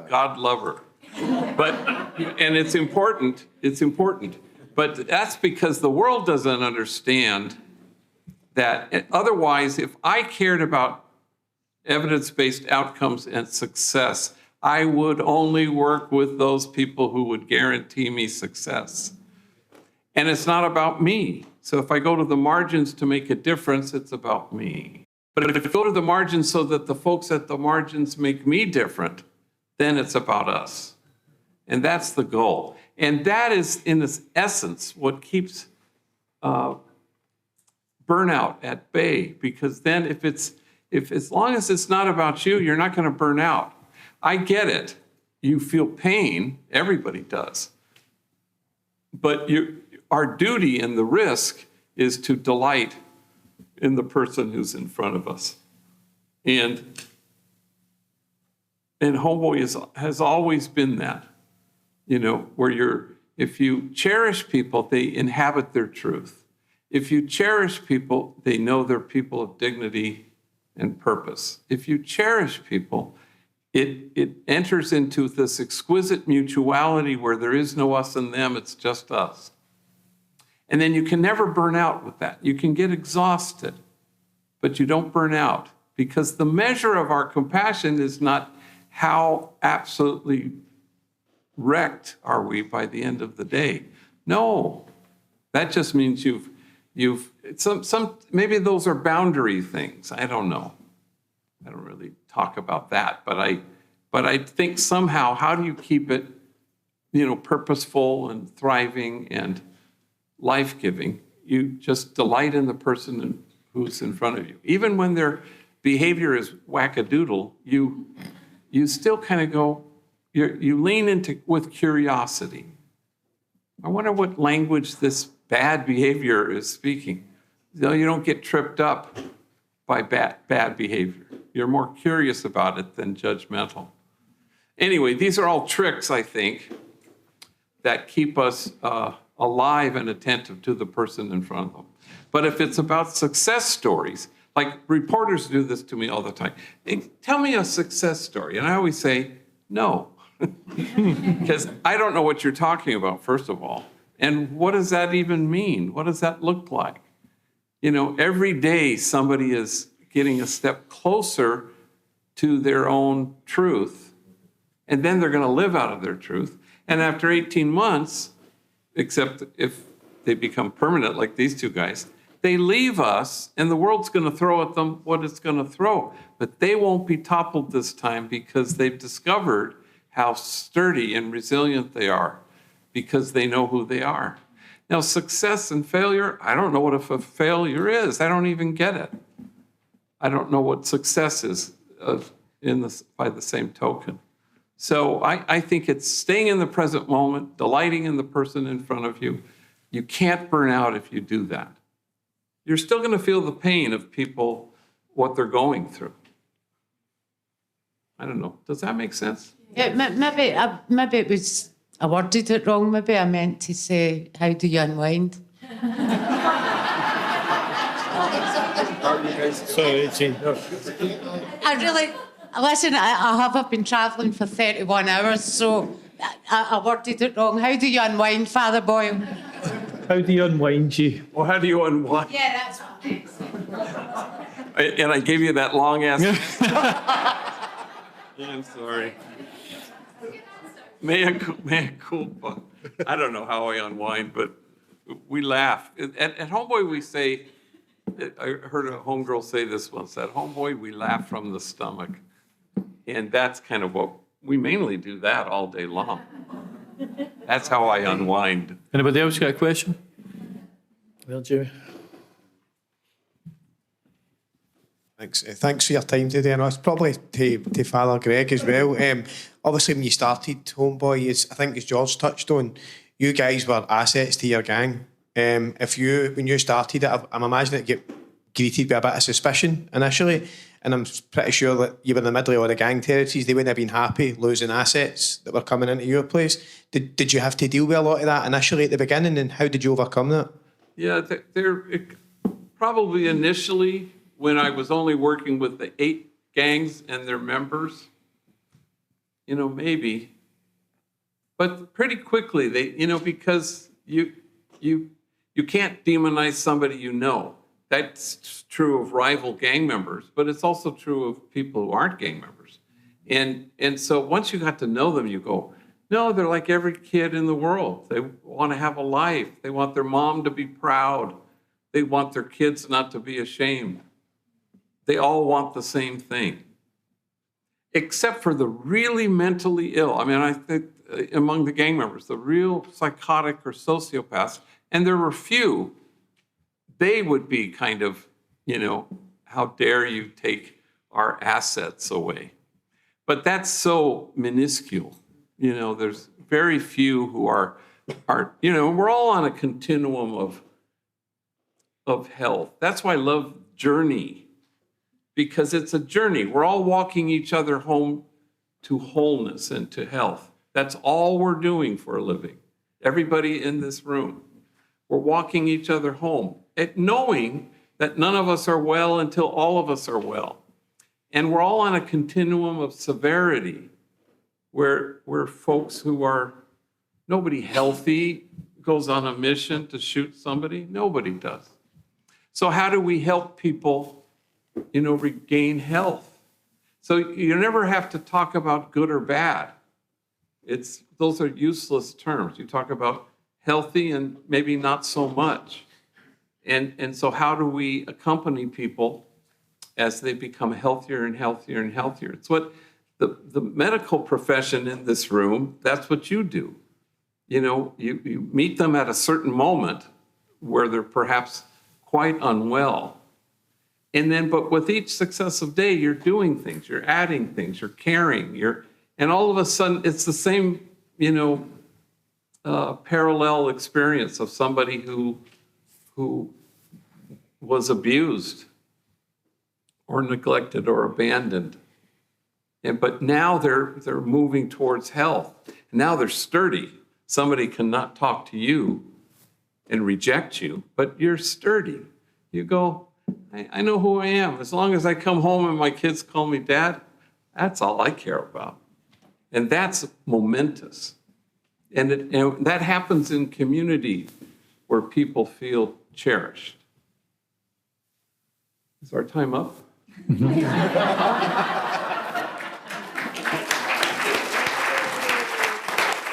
God love her. And it's important. But that's because the world doesn't understand that. Otherwise, if I cared about evidence-based outcomes and success, I would only work with those people who would guarantee me success. And it's not about me. So if I go to the margins to make a difference, it's about me. But if I go to the margins so that the folks at the margins make me different, then it's about us. And that's the goal. And that is, in its essence, what keeps burnout at bay. Because then if as long as it's not about you, you're not going to burn out. I get it. You feel pain. Everybody does. But our duty and the risk is to delight in the person who's in front of us. And Homeboy has always been that, you know, where if you cherish people, they inhabit their truth. If you cherish people, they know they're people of dignity and purpose. If you cherish people, it enters into this exquisite mutuality where there is no us and them, it's just us. And then you can never burn out with that. You can get exhausted, but you don't burn out, because the measure of our compassion is not how absolutely wrecked are we by the end of the day. No, that just means you've maybe those are boundary things. I don't know. I don't really talk about that, but I think somehow, how do you keep it, you know, purposeful and thriving and life-giving? You just delight in the person who's in front of you. Even when their behavior is wackadoodle, you still kind of go, you lean into with curiosity. I wonder what language this bad behavior is speaking. You don't get tripped up by bad behavior. You're more curious about it than judgmental. Anyway, these are all tricks, I think, that keep us alive and attentive to the person in front of them. But if it's about success stories, like reporters do this to me all the time. Tell me a success story. And I always say, no. Because I don't know what you're talking about, first of all. And what does that even mean? What does that look like? You know, every day somebody is getting a step closer to their own truth, and then they're going to live out of their truth. And after 18 months, except if they become permanent like these two guys, they leave us, and the world's going to throw at them what it's going to throw. But they won't be toppled this time because they've discovered how sturdy and resilient they are because they know who they are. Now, success and failure, I don't know what a failure is. I don't even get it. I don't know what success is by the same token. So I think it's staying in the present moment, delighting in the person in front of you. You can't burn out if you do that. You're still going to feel the pain of people, what they're going through. I don't know. Does that make sense? Yeah, maybe it was, I worded it wrong. Maybe I meant to say, how do you unwind? Sorry, Jane. I really, listen, I've been travelling for 31 hours, so I worded it wrong. How do you unwind, Father Boyle? How do you unwind, you? Well, how do you unwind? Yeah, that's what I meant. And I gave you that long ass. I'm sorry. Mea culpa. I don't know how I unwind, but we laugh. At Homeboy, we say, I heard a homegirl say this once, at Homeboy, we laugh from the stomach. And that's kind of what, we mainly do that all day long. That's how I unwind. Anybody else got a question? Well, Jimmy. Thanks for your time today, and it's probably to Father Greg as well. Obviously, when you started Homeboy, I think as George touched on, you guys were assets to your gang. When you started it, I'm imagining it get greeted with a bit of suspicion initially, and I'm pretty sure that you were in the middle of all the gang territories. They wouldn't have been happy losing assets that were coming into your place. Did you have to deal with a lot of that initially at the beginning, and how did you overcome that? Yeah, probably initially when I was only working with the 8 gangs and their members, maybe. But pretty quickly, because you can't demonize somebody you know. That's true of rival gang members, but it's also true of people who aren't gang members. And so once you got to know them, you go, no, they're like every kid in the world. They want to have a life. They want their mom to be proud. They want their kids not to be ashamed. They all want the same thing, except for the really mentally ill. I mean, I think among the gang members, the real psychotic or sociopaths, and there were few, they would be kind of, how dare you take our assets away? But that's so minuscule. There's very few who are, we're all on a continuum of health. That's why I love Journey, because it's a journey. We're all walking each other home to wholeness and to health. That's all we're doing for a living. Everybody in this room, we're walking each other home, knowing that none of us are well until all of us are well. And we're all on a continuum of severity where folks who are, nobody healthy goes on a mission to shoot somebody. Nobody does. So how do we help people, regain health? So you never have to talk about good or bad. Those are useless terms. You talk about healthy and maybe not so much. And so how do we accompany people as they become healthier and healthier and healthier? It's what the medical profession in this room, that's what you do. You meet them at a certain moment where they're perhaps quite unwell. And then, but with each successive day, you're doing things, you're adding things, you're caring, and all of a sudden it's the same, parallel experience of somebody who was abused or neglected or abandoned. But now they're moving towards health. Now they're sturdy. Somebody cannot talk to you and reject you, but you're sturdy. You go, I know who I am. As long as I come home and my kids call me dad, that's all I care about. And that's momentous. And that happens in community where people feel cherished. Is our time up?